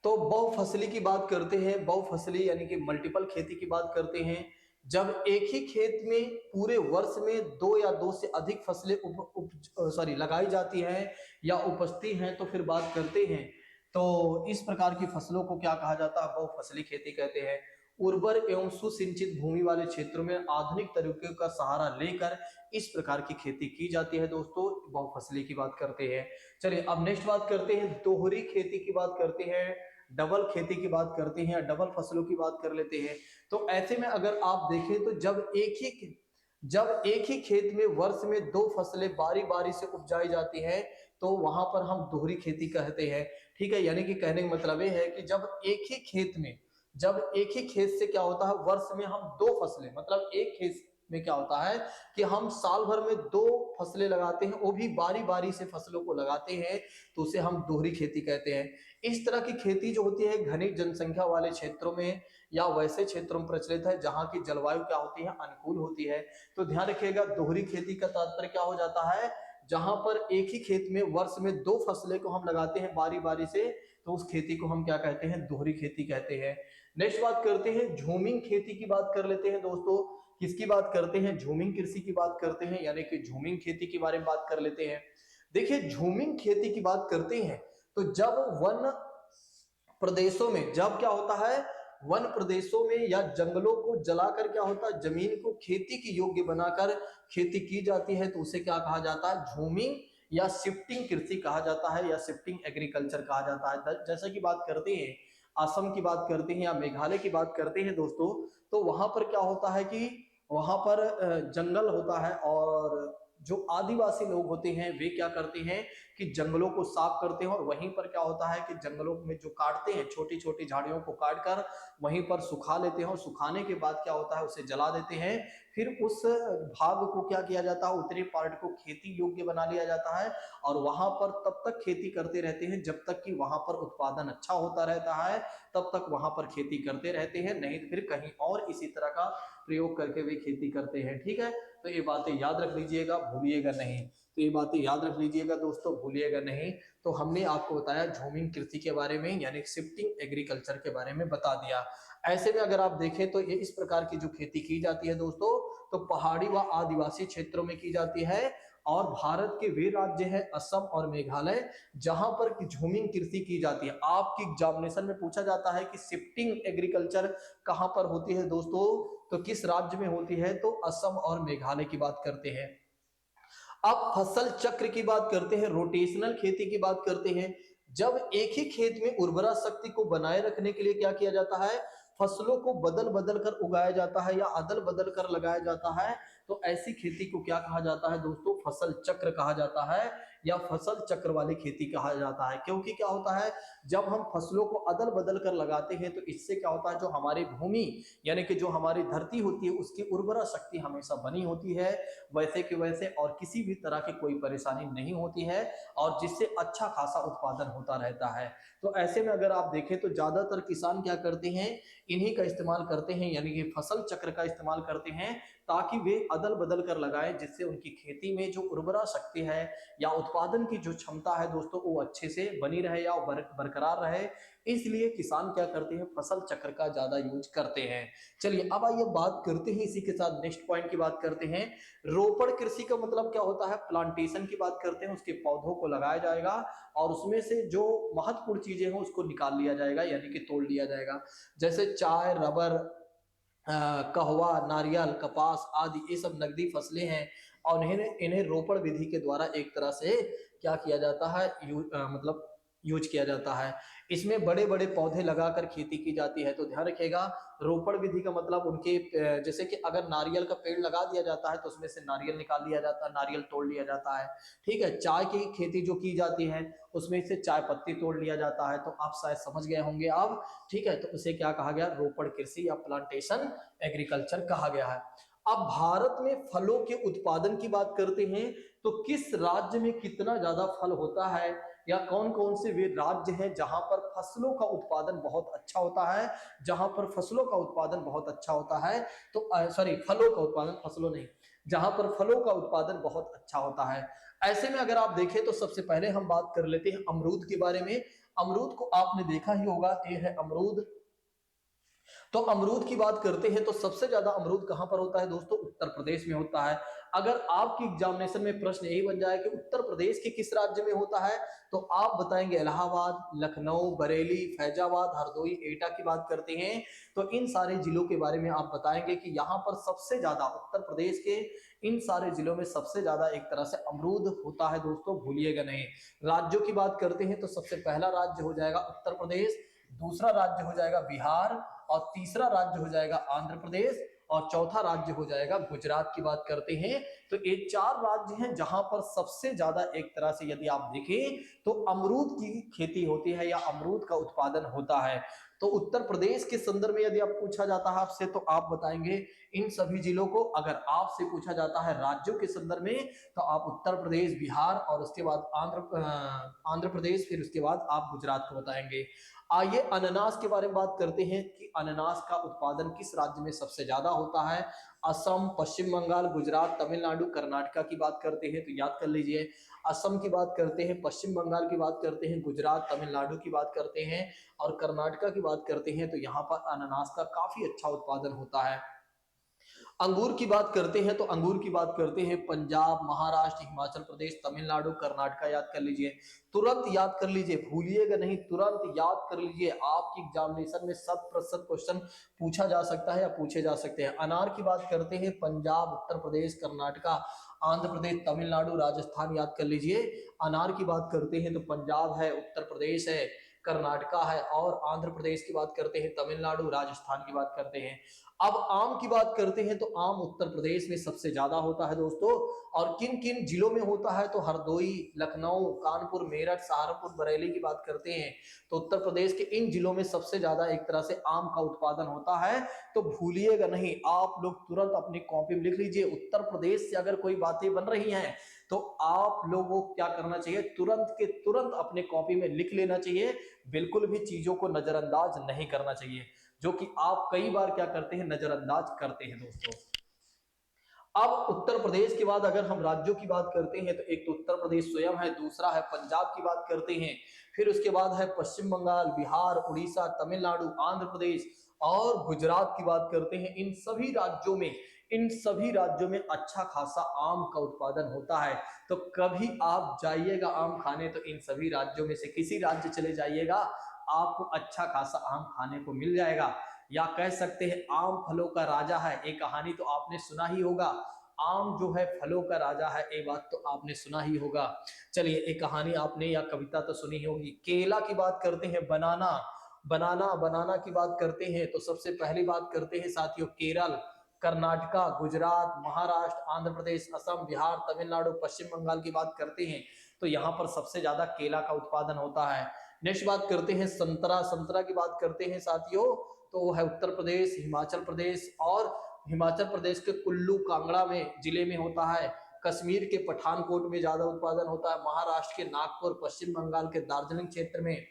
तो बहुफसली की बात करते हैं। बहुफसली यानी कि मल्टीपल खेती की बात करते हैं। जब एक ही खेत में पूरे वर्ष में दो या दो से अधिक फसलें लगाई जाती हैं या उपजती हैं, तो फिर बात करते हैं। तो इस प्रकार की फसलों को क्या कहा जाता है? बहुफसली खेती कहते हैं। उर्वर एवं सुसिंचित भूमि वाले क्षेत्रों में आधुनिक तरीकों का सहारा लेकर इस प्रकार की खेती की जाती है दोस्तों, बहुफसली की बात करते हैं। चलिए अब नेक्स्ट बात करते हैं, दोहरी खेती की बात करते हैं, डबल खेती की बात करते हैं, डबल फसलों की बात कर लेते हैं। तो ऐसे में अगर आप देखें तो जब एक ही खेत में वर्ष में दो फसलें बारी बारी से उपजाई जाती हैं, तो वहां पर हम दोहरी खेती कहते हैं। ठीक है, यानी कि कहने का मतलब ये है कि जब एक ही खेत से क्या होता है, वर्ष में हम दो फसलें, मतलब एक खेत में क्या होता है कि हम साल भर में दो फसलें लगाते हैं, वो भी बारी बारी से फसलों को लगाते हैं, तो उसे हम दोहरी खेती कहते हैं। इस तरह की खेती जो होती है घनी जनसंख्या वाले क्षेत्रों में या वैसे क्षेत्रों में प्रचलित है जहां की जलवायु क्या होती है, अनुकूल होती है। तो ध्यान रखिएगा, दोहरी खेती का तात्पर्य क्या हो जाता है, जहां पर एक ही खेत में वर्ष में दो फसलें को हम लगाते हैं बारी बारी से, तो उस खेती को हम क्या कहते हैं, दोहरी खेती कहते हैं। नेक्स्ट बात करते हैं, झूमिंग खेती की बात कर लेते हैं दोस्तों। किसकी बात करते हैं? झूमिंग कृषि की बात करते हैं, यानी कि झूमिंग खेती के बारे में बात कर लेते हैं। देखिए, झूमिंग खेती की बात करते हैं तो जब वन प्रदेशों में, जब क्या होता है, वन प्रदेशों में या जंगलों को जलाकर क्या होता है, जमीन को खेती की योग्य बनाकर खेती की जाती है, तो उसे क्या कहा जाता है, झूमिंग या शिफ्टिंग कृषि कहा जाता है, या शिफ्टिंग एग्रीकल्चर कहा जाता है। जैसे कि बात करते हैं, असम की बात करते हैं या मेघालय की बात करते हैं दोस्तों, तो वहां पर क्या होता है कि वहां पर जंगल होता है, और जो आदिवासी लोग होते हैं वे क्या करते हैं कि जंगलों को साफ करते हैं, और वहीं पर क्या होता है कि जंगलों में जो काटते हैं, छोटी छोटी झाड़ियों को काट कर वहीं पर सुखा लेते हैं, और सुखाने के बाद क्या होता है, उसे जला देते हैं। फिर उस भाग को क्या किया जाता है, उतने पार्ट को खेती योग्य बना लिया जाता है, और वहां पर तब तक खेती करते रहते हैं जब तक कि वहां पर उत्पादन अच्छा होता रहता है, तब तक वहां पर खेती करते रहते हैं, नहीं तो फिर कहीं और इसी तरह का प्रयोग करके वे खेती करते हैं। ठीक है, तो ये बातें याद रख लीजिएगा, भूलिएगा नहीं। तो ये बातें याद रख लीजिएगा दोस्तों, भूलिएगा नहीं। तो हमने आपको बताया झूमिंग कृषि के बारे में, यानी शिफ्टिंग एग्रीकल्चर के बारे में बता दिया। ऐसे में अगर आप देखें तो ये इस प्रकार की जो खेती की जाती है दोस्तों, तो पहाड़ी व आदिवासी क्षेत्रों में की जाती है, और भारत के वे राज्य हैं असम और मेघालय जहां पर झूमिंग कृषि की जाती है। आपकी एग्जामिनेशन में पूछा जाता है कि शिफ्टिंग एग्रीकल्चर कहां पर होती है दोस्तों, तो किस राज्य में होती है, तो असम और मेघालय की बात करते हैं। अब फसल चक्र की बात करते हैं, रोटेशनल खेती की बात करते हैं। जब एक ही खेत में उर्वरा शक्ति को बनाए रखने के लिए क्या किया जाता है, फसलों को बदल बदल कर उगाया जाता है या अदल बदल कर लगाया जाता है, तो ऐसी खेती को क्या कहा जाता है दोस्तों, फसल चक्र कहा जाता है, या फसल चक्र वाली खेती कहा जाता है। क्योंकि क्या होता है, जब हम फसलों को अदल बदल कर लगाते हैं तो इससे क्या होता है, जो हमारी भूमि यानी कि जो हमारी धरती होती है उसकी उर्वरा शक्ति हमेशा बनी होती है वैसे के वैसे, और किसी भी तरह की कोई परेशानी नहीं होती है, और जिससे अच्छा खासा उत्पादन होता रहता है। तो ऐसे में अगर आप देखें तो ज्यादातर किसान क्या करते हैं, इन्हीं का इस्तेमाल करते हैं, यानी कि फसल चक्र का इस्तेमाल करते हैं, ताकि वे अदल बदल कर लगाएं, जिससे उनकी खेती में जो उर्वरा शक्ति है या उत्पादन की जो क्षमता है दोस्तों, वो अच्छे से बनी रहे या बरकरार रहे। इसलिए किसान क्या करते हैं, फसल चक्र का ज्यादा यूज करते हैं। चलिए अब आइए बात करते हैं, इसी के साथ नेक्स्ट पॉइंट की बात करते हैं। रोपड़ कृषि का मतलब क्या होता है, प्लांटेशन की बात करते हैं, उसके पौधों को लगाया जाएगा और उसमें से जो महत्वपूर्ण चीजें हैं उसको निकाल लिया जाएगा, यानी कि तोड़ लिया जाएगा। जैसे चाय, रबर, कहवा, नारियल, कपास आदि ये सब नकदी फसलें हैं, और इन्हें रोपड़ विधि के द्वारा एक तरह से क्या किया जाता है, मतलब यूज किया जाता है। इसमें बड़े बड़े पौधे लगाकर खेती की जाती है। तो ध्यान रखिएगा, रोपड़ विधि का मतलब उनके जैसे कि अगर नारियल का पेड़ लगा दिया जाता है तो उसमें से नारियल निकाल लिया जाता है, नारियल तोड़ लिया जाता है। ठीक है, चाय की खेती जो की जाती है उसमें से चाय पत्ती तोड़ लिया जाता है। तो आप शायद समझ गए होंगे अब। ठीक है, तो उसे क्या कहा गया, रोपड़ कृषि या प्लांटेशन एग्रीकल्चर कहा गया है। अब भारत में फलों के उत्पादन की बात करते हैं, तो किस राज्य में कितना ज्यादा फल होता है, या कौन कौन से वे राज्य हैं जहां पर फसलों का उत्पादन बहुत अच्छा होता है, जहां पर फसलों का उत्पादन बहुत अच्छा होता है, तो सॉरी फलों का उत्पादन, फसलों नहीं, जहां पर फलों का उत्पादन बहुत अच्छा होता है। ऐसे में अगर आप देखें तो सबसे पहले हम बात कर लेते हैं अमरूद के बारे में। अमरूद को आपने देखा ही होगा, ये है अमरूद। तो अमरूद की बात करते हैं तो सबसे ज्यादा अमरूद कहां पर होता है दोस्तों? उत्तर प्रदेश में होता है। अगर आपकी एग्जामिनेशन में प्रश्न यही बन जाए कि उत्तर प्रदेश के किस राज्य में होता है, तो आप बताएंगे इलाहाबाद, लखनऊ, बरेली, फैजाबाद, हरदोई, एटा की बात करते हैं तो इन सारे जिलों के बारे में आप बताएंगे कि यहाँ पर सबसे ज्यादा उत्तर प्रदेश के इन सारे जिलों में सबसे ज्यादा एक तरह से अमरूद होता है दोस्तों, भूलिएगा नहीं। राज्यों की बात करते हैं तो सबसे पहला राज्य हो जाएगा उत्तर प्रदेश, दूसरा राज्य हो जाएगा बिहार, और तीसरा राज्य हो जाएगा आंध्र प्रदेश, और चौथा राज्य हो जाएगा गुजरात की बात करते हैं। तो ये 4 राज्य हैं जहां पर सबसे ज्यादा एक तरह से यदि आप देखें तो अमरूद की खेती होती है या अमरूद का उत्पादन होता है। तो उत्तर प्रदेश के संदर्भ में यदि आप पूछा जाता है आपसे तो आप बताएंगे इन सभी जिलों को। अगर आपसे पूछा जाता है राज्यों के संदर्भ में तो आप उत्तर प्रदेश, बिहार और उसके बाद आंध्र प्रदेश, फिर उसके बाद आप गुजरात को बताएंगे। आइए अनानास के बारे में बात करते हैं कि अनानास का उत्पादन किस राज्य में सबसे ज्यादा होता है। असम, पश्चिम बंगाल, गुजरात, तमिलनाडु, कर्नाटका की बात करते हैं तो याद कर लीजिए, असम की बात करते हैं, पश्चिम बंगाल की बात करते हैं, गुजरात, तमिलनाडु की बात करते हैं और कर्नाटका की बात करते हैं तो यहाँ पर अनानास का काफी अच्छा उत्पादन होता है। अंगूर की बात करते हैं तो अंगूर की बात करते हैं पंजाब, महाराष्ट्र, हिमाचल प्रदेश, तमिलनाडु, कर्नाटका, याद कर लीजिए, तुरंत याद कर लीजिए, भूलिएगा नहीं, तुरंत याद कर लीजिए। आपकी एग्जामिनेशन में 100% क्वेश्चन पूछा जा सकता है या पूछे जा सकते हैं। अनार की बात करते हैं पंजाब, उत्तर प्रदेश, कर्नाटका, आंध्र प्रदेश, तमिलनाडु, राजस्थान, याद कर लीजिए। अनार की बात करते हैं तो पंजाब है, उत्तर प्रदेश है, कर्नाटका है और आंध्र प्रदेश की बात करते हैं, तमिलनाडु, राजस्थान की बात करते हैं। अब आम की बात करते हैं तो आम उत्तर प्रदेश में सबसे ज्यादा होता है दोस्तों। और किन किन जिलों में होता है तो हरदोई, लखनऊ, कानपुर, मेरठ, सहारनपुर, बरेली की बात करते हैं तो उत्तर प्रदेश के इन जिलों में सबसे ज्यादा एक तरह से आम का उत्पादन होता है। तो भूलिएगा नहीं, आप लोग तुरंत अपनी कॉपी में लिख लीजिए। उत्तर प्रदेश से अगर कोई बातें बन रही हैं तो आप लोगों को क्या करना चाहिए, तुरंत के तुरंत अपने कॉपी में लिख लेना चाहिए। बिल्कुल भी चीजों को नजरअंदाज नहीं करना चाहिए, जो कि आप कई बार क्या करते हैं, नजरअंदाज करते हैं दोस्तों। अब उत्तर प्रदेश के बाद अगर हम राज्यों की बात करते हैं तो एक तो उत्तर प्रदेश स्वयं है, दूसरा है पंजाब की बात करते हैं, फिर उसके बाद है पश्चिम बंगाल, बिहार, उड़ीसा, तमिलनाडु, आंध्र प्रदेश और गुजरात की बात करते हैं। इन सभी राज्यों में अच्छा खासा आम का उत्पादन होता है। तो कभी आप जाइएगा आम खाने तो इन सभी राज्यों में से किसी राज्य चले जाइएगा, आपको अच्छा खासा आम खाने को मिल जाएगा। या कह सकते हैं आम फलों का राजा है, एक कहानी तो आपने सुना ही होगा। आम जो है फलों का राजा है, ये बात तो आपने सुना ही होगा। चलिए एक कहानी आपने या कविता तो सुनी ही होगी। केला की बात करते हैं, बनाना की बात करते हैं तो सबसे पहली बात करते हैं साथियों केरल, कर्नाटका, गुजरात, महाराष्ट्र, आंध्र प्रदेश, असम, बिहार, तमिलनाडु, पश्चिम बंगाल की बात करते हैं तो यहाँ पर सबसे ज्यादा केला का उत्पादन होता है। नेक्स्ट बात करते हैं संतरा की बात करते हैं साथियों तो वो है उत्तर प्रदेश, हिमाचल प्रदेश और हिमाचल प्रदेश के कुल्लू कांगड़ा में जिले में होता है। कश्मीर के पठानकोट में ज्यादा उत्पादन होता है, महाराष्ट्र के नागपुर, पश्चिम बंगाल के दार्जिलिंग क्षेत्र में,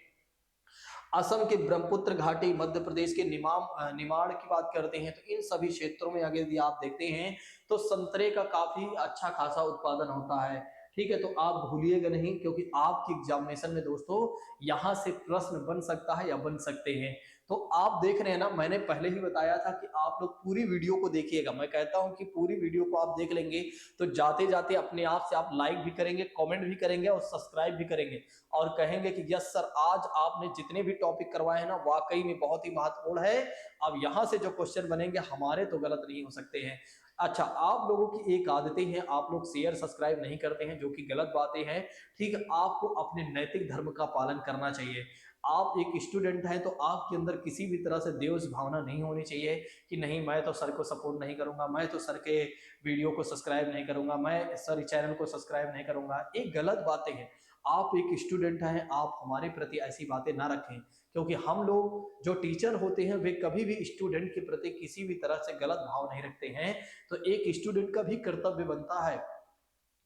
असम के ब्रह्मपुत्र घाटी, मध्य प्रदेश के निमाड़ की बात करते हैं तो इन सभी क्षेत्रों में अगर यदि आप देखते हैं तो संतरे का काफी अच्छा खासा उत्पादन होता है। ठीक है, तो आप भूलिएगा नहीं क्योंकि आपकी एग्जामिनेशन में दोस्तों यहां से प्रश्न बन सकता है या बन सकते हैं। तो आप देख रहे हैं ना, मैंने पहले ही बताया था कि आप लोग पूरी वीडियो को देखिएगा। मैं कहता हूं कि पूरी वीडियो को आप देख लेंगे तो जाते जाते अपने आप से आप लाइक भी करेंगे, कमेंट भी करेंगे और सब्सक्राइब भी करेंगे और कहेंगे कि यस सर, आज आपने जितने भी टॉपिक करवाए हैं ना वाकई में बहुत ही महत्वपूर्ण है। अब यहाँ से जो क्वेश्चन बनेंगे हमारे तो गलत नहीं हो सकते हैं। अच्छा, आप लोगों की एक आदतें हैं, आप लोग शेयर सब्सक्राइब नहीं करते हैं जो कि गलत बातें हैं। ठीक है, आपको अपने नैतिक धर्म का पालन करना चाहिए। आप एक स्टूडेंट हैं तो आपके अंदर किसी भी तरह से देश भावना नहीं होनी चाहिए कि नहीं मैं तो सर को सपोर्ट नहीं करूंगा, मैं तो सर के वीडियो को सब्सक्राइब नहीं करूंगा, मैं सर चैनल को सब्सक्राइब नहीं करूंगा। ये गलत बातें हैं। आप एक स्टूडेंट हैं, आप हमारे प्रति ऐसी बातें ना रखें क्योंकि हम लोग जो टीचर होते हैं वे कभी भी स्टूडेंट के प्रति किसी भी तरह से गलत भाव नहीं रखते हैं। तो एक स्टूडेंट का भी कर्तव्य बनता है,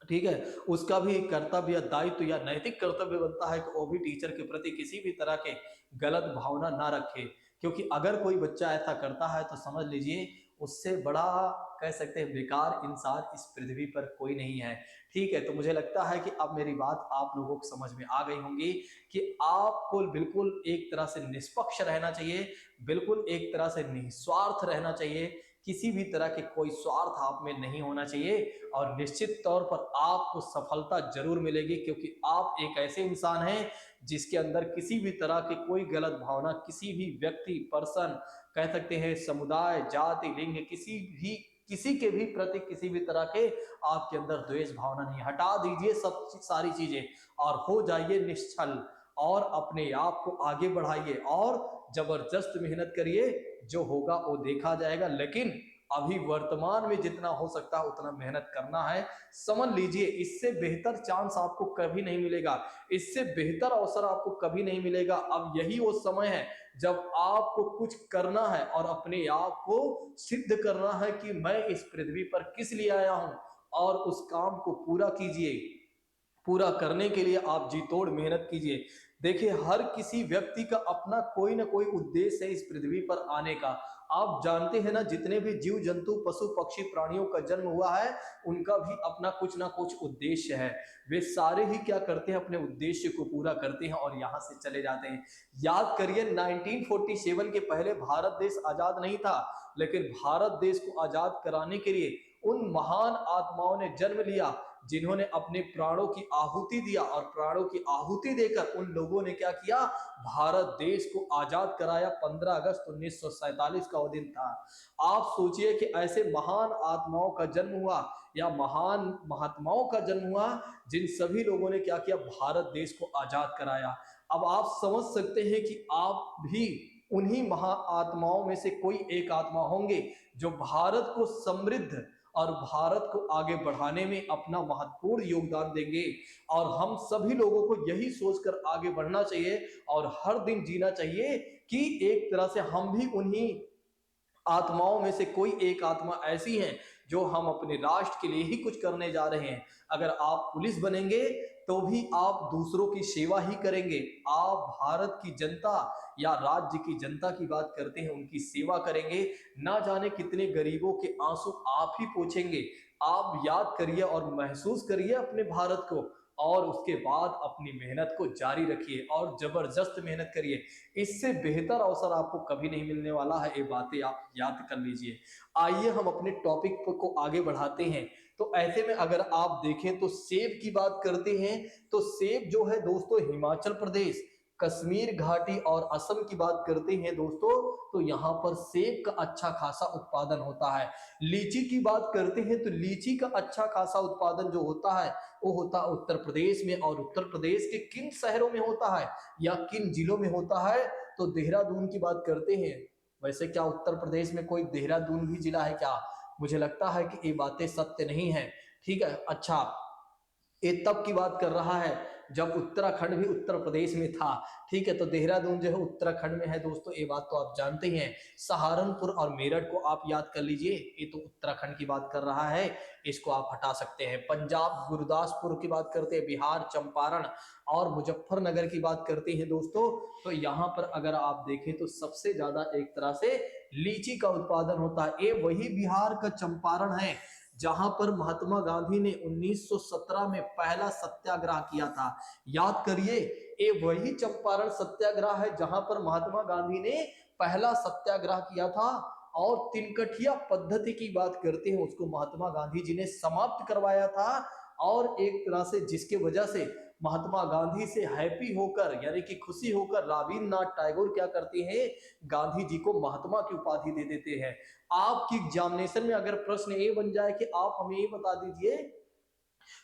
ठीक है, उसका भी कर्तव्य, दायित्व या नैतिक कर्तव्य बनता है कि वो भी टीचर के प्रति किसी भी तरह के गलत भावना ना रखे। क्योंकि अगर कोई बच्चा ऐसा करता है तो समझ लीजिए उससे बड़ा कह सकते हैं बेकार इंसान इस पृथ्वी पर कोई नहीं है। ठीक है, तो मुझे लगता है कि अब मेरी बात आप लोगों को समझ में आ गई होंगी कि आपको बिल्कुल एक तरह से निष्पक्ष रहना चाहिए, बिल्कुल एक तरह से निस्वार्थ रहना चाहिए, किसी भी तरह के कोई स्वार्थ आप में नहीं होना चाहिए और निश्चित तौर पर आपको सफलता जरूर मिलेगी, क्योंकि आप एक ऐसे इंसान हैं जिसके अंदर किसी भी तरह की कोई गलत भावना, किसी भी व्यक्ति, पर्सन, कह सकते हैं समुदाय, जाति, लिंग, किसी के भी प्रति किसी भी तरह के आपके अंदर द्वेष भावना नहीं। हटा दीजिए सब सारी चीजें और हो जाइए निश्चल और अपने आप को आगे बढ़ाइए और जबरदस्त मेहनत करिए, जो होगा वो देखा जाएगा। लेकिन अभी वर्तमान में जितना हो सकता है उतना मेहनत करना है। समझ लीजिए, इससे बेहतर चांस आपको कभी नहीं मिलेगा, इससे बेहतर अवसर आपको कभी नहीं मिलेगा। अब यही वो समय है जब आपको कुछ करना है और अपने आप को सिद्ध करना है कि मैं इस पृथ्वी पर किस लिए आया हूं, और उस काम को पूरा कीजिए। पूरा करने के लिए आप जी तोड़ मेहनत कीजिए। देखिए, हर किसी व्यक्ति का अपना कोई ना कोई उद्देश्य है इस पृथ्वी पर आने का। आप जानते हैं ना, जितने भी जीव जंतु, पशु पक्षी, प्राणियों का जन्म हुआ है, उनका भी अपना कुछ ना कुछ उद्देश्य है। वे सारे ही क्या करते हैं, अपने उद्देश्य को पूरा करते हैं और यहाँ से चले जाते हैं। याद करिए, 1947 के पहले भारत देश आजाद नहीं था, लेकिन भारत देश को आजाद कराने के लिए उन महान आत्माओं ने जन्म लिया जिन्होंने अपने प्राणों की आहुति दिया, और प्राणों की आहुति देकर उन लोगों ने क्या किया, भारत देश को आजाद कराया। 15 अगस्त 1947 का वो दिन था। आप सोचिए कि ऐसे महान आत्माओं का जन्म हुआ या महान महात्माओं का जन्म हुआ, जिन सभी लोगों ने क्या किया, भारत देश को आजाद कराया। अब आप समझ सकते हैं कि आप भी उन्हीं महाआत्माओं में से कोई एक आत्मा होंगे जो भारत को समृद्ध और भारत को आगे बढ़ाने में अपना महत्वपूर्ण योगदान देंगे। और हम सभी लोगों को यही सोचकर आगे बढ़ना चाहिए और हर दिन जीना चाहिए कि एक तरह से हम भी उन्हीं आत्माओं में से कोई एक आत्मा ऐसी है जो हम अपने राष्ट्र के लिए ही कुछ करने जा रहे हैं। अगर आप पुलिस बनेंगे तो भी आप दूसरों की सेवा ही करेंगे। आप भारत की जनता या राज्य की जनता की बात करते हैं, उनकी सेवा करेंगे। ना जाने कितने गरीबों के आंसू आप ही पोंछेंगे। आप याद करिए और महसूस करिए अपने भारत को, और उसके बाद अपनी मेहनत को जारी रखिए और जबरदस्त मेहनत करिए। इससे बेहतर अवसर आपको कभी नहीं मिलने वाला है, ये बातें आप याद कर लीजिए। आइए हम अपने टॉपिक को आगे बढ़ाते हैं। तो ऐसे में अगर आप देखें तो सेब की बात करते हैं, तो सेब जो है दोस्तों, हिमाचल प्रदेश, कश्मीर घाटी और असम की बात करते हैं दोस्तों, तो यहाँ पर सेब का अच्छा खासा उत्पादन होता है। लीची की बात करते हैं तो लीची का अच्छा खासा उत्पादन जो होता है वो होता है उत्तर प्रदेश में। और उत्तर प्रदेश के किन शहरों में होता है या किन जिलों में होता है, तो देहरादून की बात करते हैं। वैसे क्या उत्तर प्रदेश में कोई देहरादून भी जिला है क्या? मुझे लगता है कि ये बातें सत्य नहीं है। ठीक है, अच्छा, ये तब की बात कर रहा है जब उत्तराखंड भी उत्तर प्रदेश में था। ठीक है, तो देहरादून जो है उत्तराखंड में है दोस्तों, ये बात तो आप जानते ही हैं। सहारनपुर और मेरठ को आप याद कर लीजिए, ये तो उत्तराखंड की बात कर रहा है, इसको आप हटा सकते हैं। पंजाब गुरदासपुर की बात करते हैं, बिहार चंपारण और मुजफ्फरनगर की बात करते हैं दोस्तों, तो यहाँ पर अगर आप देखें तो सबसे ज्यादा एक तरह से लीची का उत्पादन होता है। ये वही बिहार का चंपारण है जहां पर महात्मा गांधी ने 1917 में पहला सत्याग्रह किया था। याद करिए, ये वही चंपारण सत्याग्रह है जहां पर महात्मा गांधी ने पहला सत्याग्रह किया था। और तिनकठिया पद्धति की बात करते हैं, उसको महात्मा गांधी जी ने समाप्त करवाया था। और एक तरह से जिसके वजह से महात्मा गांधी से हैप्पी होकर, यानी कि खुशी होकर, रविन्द्रनाथ टैगोर क्या करते हैं, गांधी जी को महात्मा की उपाधि दे देते हैं। आपकी एग्जामिनेशन में अगर प्रश्न ये बन जाए कि आप हमें ये बता दीजिए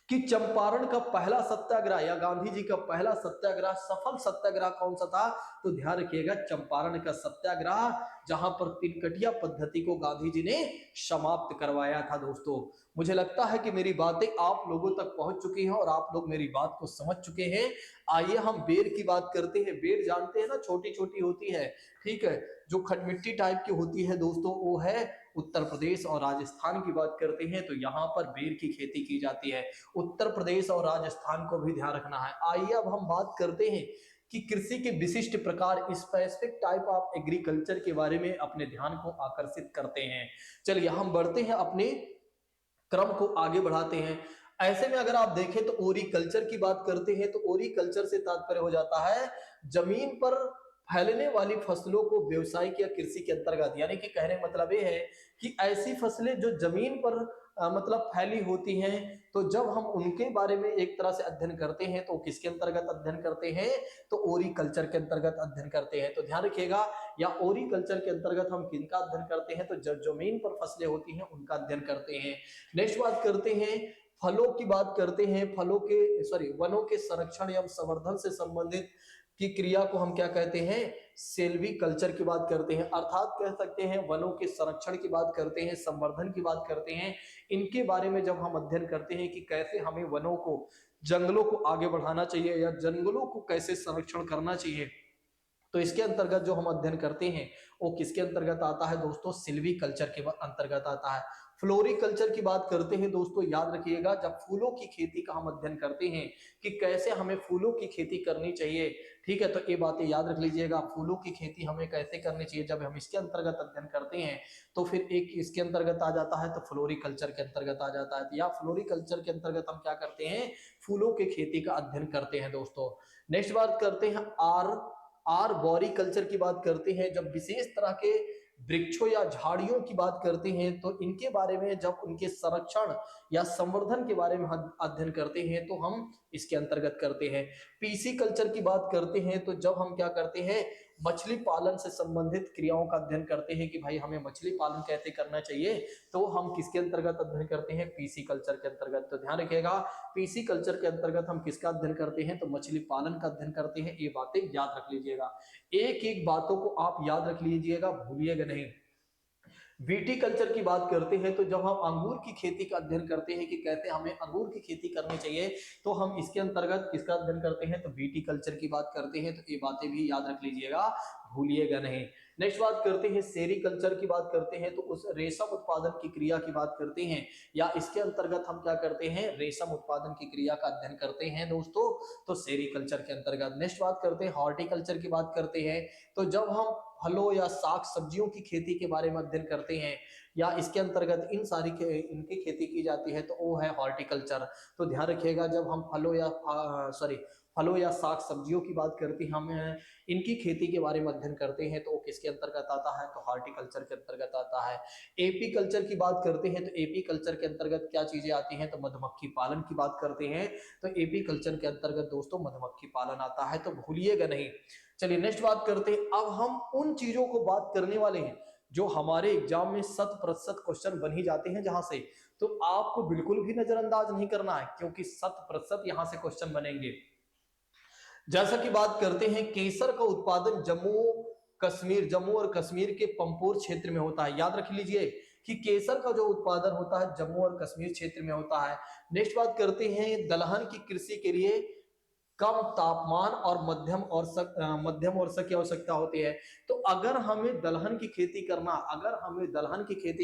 कि चंपारण का पहला सत्याग्रह या गांधी जी का पहला सत्याग्रह, सफल सत्याग्रह कौन सा था, तो ध्यान रखिएगा चंपारण का सत्याग्रह, जहां पर तिनकटिया पद्धति को गांधी जी ने समाप्त करवाया था। दोस्तों, मुझे लगता है कि मेरी बातें आप लोगों तक पहुंच चुकी हैं और आप लोग मेरी बात को समझ चुके हैं। आइए हम बेर की बात करते हैं। बेर जानते हैं ना, छोटी छोटी होती है, ठीक है, जो खटमिट्टी टाइप की होती है दोस्तों, वो है उत्तर प्रदेश और राजस्थान की बात करते हैं तो यहाँ पर बेर की खेती की जाती है। उत्तर प्रदेश और राजस्थान को भी ध्यान रखना है। आइए अब हम बात करते हैं कि कृषि के विशिष्ट प्रकार, स्पेसिफिक टाइप ऑफ एग्रीकल्चर के बारे में अपने ध्यान को आकर्षित करते हैं। चलिए हम बढ़ते हैं, अपने क्रम को आगे बढ़ाते हैं। ऐसे में अगर आप देखें तो ओरिकल्चर की बात करते हैं, तो ओरिकल्चर से तात्पर्य हो जाता है जमीन पर फैलने वाली फसलों को व्यावसायिक या कृषि के अंतर्गत, यानी कि कहने मतलब ये है कि ऐसी फसलें जो जमीन पर मतलब फैली होती हैं, तो जब हम उनके बारे में एक तरह से अध्ययन करते हैं तो किसके अंतर्गत अध्ययन करते हैं, तो ओरिकल्चर के अंतर्गत अध्ययन करते हैं। तो ध्यान रखिएगा, या ओरिकल्चर के अंतर्गत हम किनका अध्ययन करते हैं, तो जब जमीन पर फसलें होती हैं उनका अध्ययन करते हैं। नेक्स्ट बात करते हैं, फलों की बात करते हैं। फलों के वनों के संरक्षण एवं संवर्धन से संबंधित की क्रिया को हम क्या कहते हैं, सेल्वी कल्चर की बात करते हैं। अर्थात कह सकते हैं वनों के संरक्षण की बात करते हैं, संवर्धन की बात करते हैं। इनके बारे में जब हम अध्ययन करते हैं कि कैसे हमें वनों को, जंगलों को आगे बढ़ाना चाहिए या जंगलों को कैसे संरक्षण करना चाहिए, तो इसके अंतर्गत जो हम अध्ययन करते हैं वो किसके अंतर्गत आता है दोस्तों, सिल्वी कल्चर के अंतर्गत आता है। फ्लोरिकल्चर की बात करते हैं दोस्तों, याद रखिएगा जब फूलों की खेती का हम अध्ययन करते हैं कि कैसे हमें फूलों की खेती करनी चाहिए, ठीक है, तो ये बातें याद रख लीजिएगा। फूलों की खेती हमें कैसे करनी चाहिए, जब हम इसके अंतर्गत अध्ययन करते हैं तो फिर एक इसके अंतर्गत आ जाता है, तो फ्लोरिकल्चर के अंतर्गत आ जाता है। या फ्लोरिकल्चर के अंतर्गत हम क्या करते हैं, फूलों की खेती का अध्ययन करते हैं दोस्तों। नेक्स्ट बात करते हैं आर्बोरिकल्चर की बात करते हैं, जब विशेष तरह के वृक्षों या झाड़ियों की बात करते हैं तो इनके बारे में जब उनके संरक्षण या संवर्धन के बारे में हम अध्ययन करते हैं तो हम इसके अंतर्गत करते हैं। पीसी कल्चर की बात करते हैं तो जब हम क्या करते हैं, मछली पालन से संबंधित क्रियाओं का अध्ययन करते हैं कि भाई हमें मछली पालन कैसे करना चाहिए, तो हम किसके अंतर्गत अध्ययन करते हैं, पीसी कल्चर के अंतर्गत। तो ध्यान रखिएगा, पीसी कल्चर के अंतर्गत हम किसका अध्ययन करते हैं, तो मछली पालन का अध्ययन करते हैं। ये बातें याद रख लीजिएगा, एक एक बातों को आप याद रख लीजिएगा, भूलिएगा नहीं। विटीकल्चर की बात करते हैं तो जब हम अंगूर की खेती का अध्ययन करते हैं कि कैसे हमें अंगूर की खेती करनी चाहिए, तो हम इसके अंतर्गत किसका अध्ययन करते हैं, तो विटीकल्चर की बात करते हैं। तो ये बातें भी याद रख लीजिएगा, भूलिएगा नहीं। नेक्स्ट बात करते हैं सेरीकल्चर की बात करते हैं, तो उस रेशम उत्पादन की क्रिया की बात करते हैं, या इसके अंतर्गत हम क्या करते हैं, रेशम उत्पादन की क्रिया का अध्ययन करते हैं दोस्तों, तो सेरीकल्चर के अंतर्गत। नेक्स्ट बात करते हैं हॉर्टिकल्चर की बात करते हैं, तो जब हम फलों या साग सब्जियों की खेती के बारे में अध्ययन करते हैं या इसके अंतर्गत इनकी खेती की जाती है, तो वो है हॉर्टिकल्चर। तो ध्यान रखिएगा, जब हम फलों या साग सब्जियों की बात करते हैं, हम इनकी खेती के बारे में अध्ययन करते हैं, तो वो किसके अंतर्गत आता है, तो हॉर्टिकल्चर के अंतर्गत आता है। एपी कल्चर की बात करते हैं, तो एपी कल्चर के अंतर्गत क्या चीजें आती हैं, तो मधुमक्खी पालन की बात करते हैं। तो एपी कल्चर के अंतर्गत दोस्तों मधुमक्खी पालन आता है, तो भूलिएगा नहीं। चलिए नेक्स्ट बात करते हैं, अब हम उन चीजों को बात करने वाले हैं जो हमारे एग्जाम में 100% क्वेश्चन बन ही जाते हैं, जहां से तो आपको बिल्कुल भी नजरअंदाज नहीं करना है, क्योंकि 100% यहां से क्वेश्चन बनेंगे। जैसा कि बात करते हैं, केसर का उत्पादन जम्मू और कश्मीर के पंपोर क्षेत्र में होता है। याद रख लीजिए कि केसर का जो उत्पादन होता है जम्मू और कश्मीर क्षेत्र में होता है। नेक्स्ट बात करते हैं, दलहन की कृषि के लिए कम तापमान और मध्यम वर्षा की आवश्यकता होती है। तो अगर हमें दलहन की खेती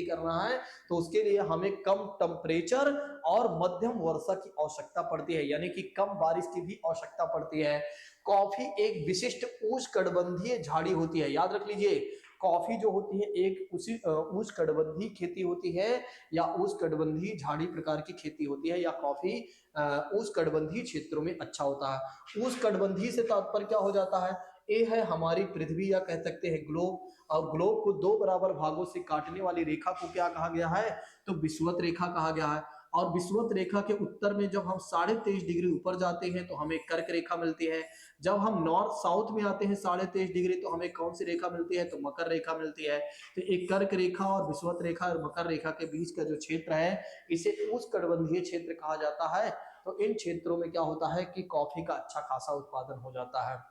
करना है तो उसके लिए हमें कम टेम्परेचर और मध्यम वर्षा की आवश्यकता पड़ती है, यानी कि कम बारिश की भी आवश्यकता पड़ती है। कॉफी एक विशिष्ट उष्णकटिबंधीय झाड़ी होती है। याद रख लीजिए, कॉफी जो होती है एक उसी उष्णकटिबंधीय खेती होती है, या उष्णकटिबंधीय झाड़ी प्रकार की खेती होती है, या कॉफी उष्णकटिबंधीय क्षेत्रों में अच्छा होता है। उष्णकटिबंधीय से तात्पर्य क्या हो जाता है, ये है हमारी पृथ्वी, या कह सकते हैं ग्लोब, और ग्लोब को दो बराबर भागों से काटने वाली रेखा को क्या कहा गया है, तो विषुवत रेखा कहा गया है। और विषुवत रेखा के उत्तर में जब हम 23.5 डिग्री ऊपर जाते हैं तो हमें कर्क रेखा मिलती है। जब हम नॉर्थ साउथ में आते हैं 23.5 डिग्री, तो हमें कौन सी रेखा मिलती है, तो मकर रेखा मिलती है। तो एक कर्क रेखा और विषुवत रेखा और मकर रेखा के बीच का जो क्षेत्र है, इसे उष्णकटिबंधीय क्षेत्र कहा जाता है। तो इन क्षेत्रों में क्या होता है कि कॉफी का अच्छा खासा उत्पादन हो जाता है।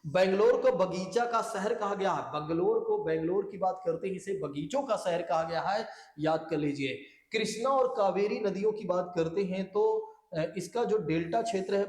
बेंगलोर को बगीचा का शहर कहा गया है। बेंगलोर की बात करते हैं, इसे बगीचों का शहर कहा गया है, याद कर लीजिए। कृष्णा और कावेरी नदियों की बात करते हैं तो इसका जो डेल्टा क्षेत्र है,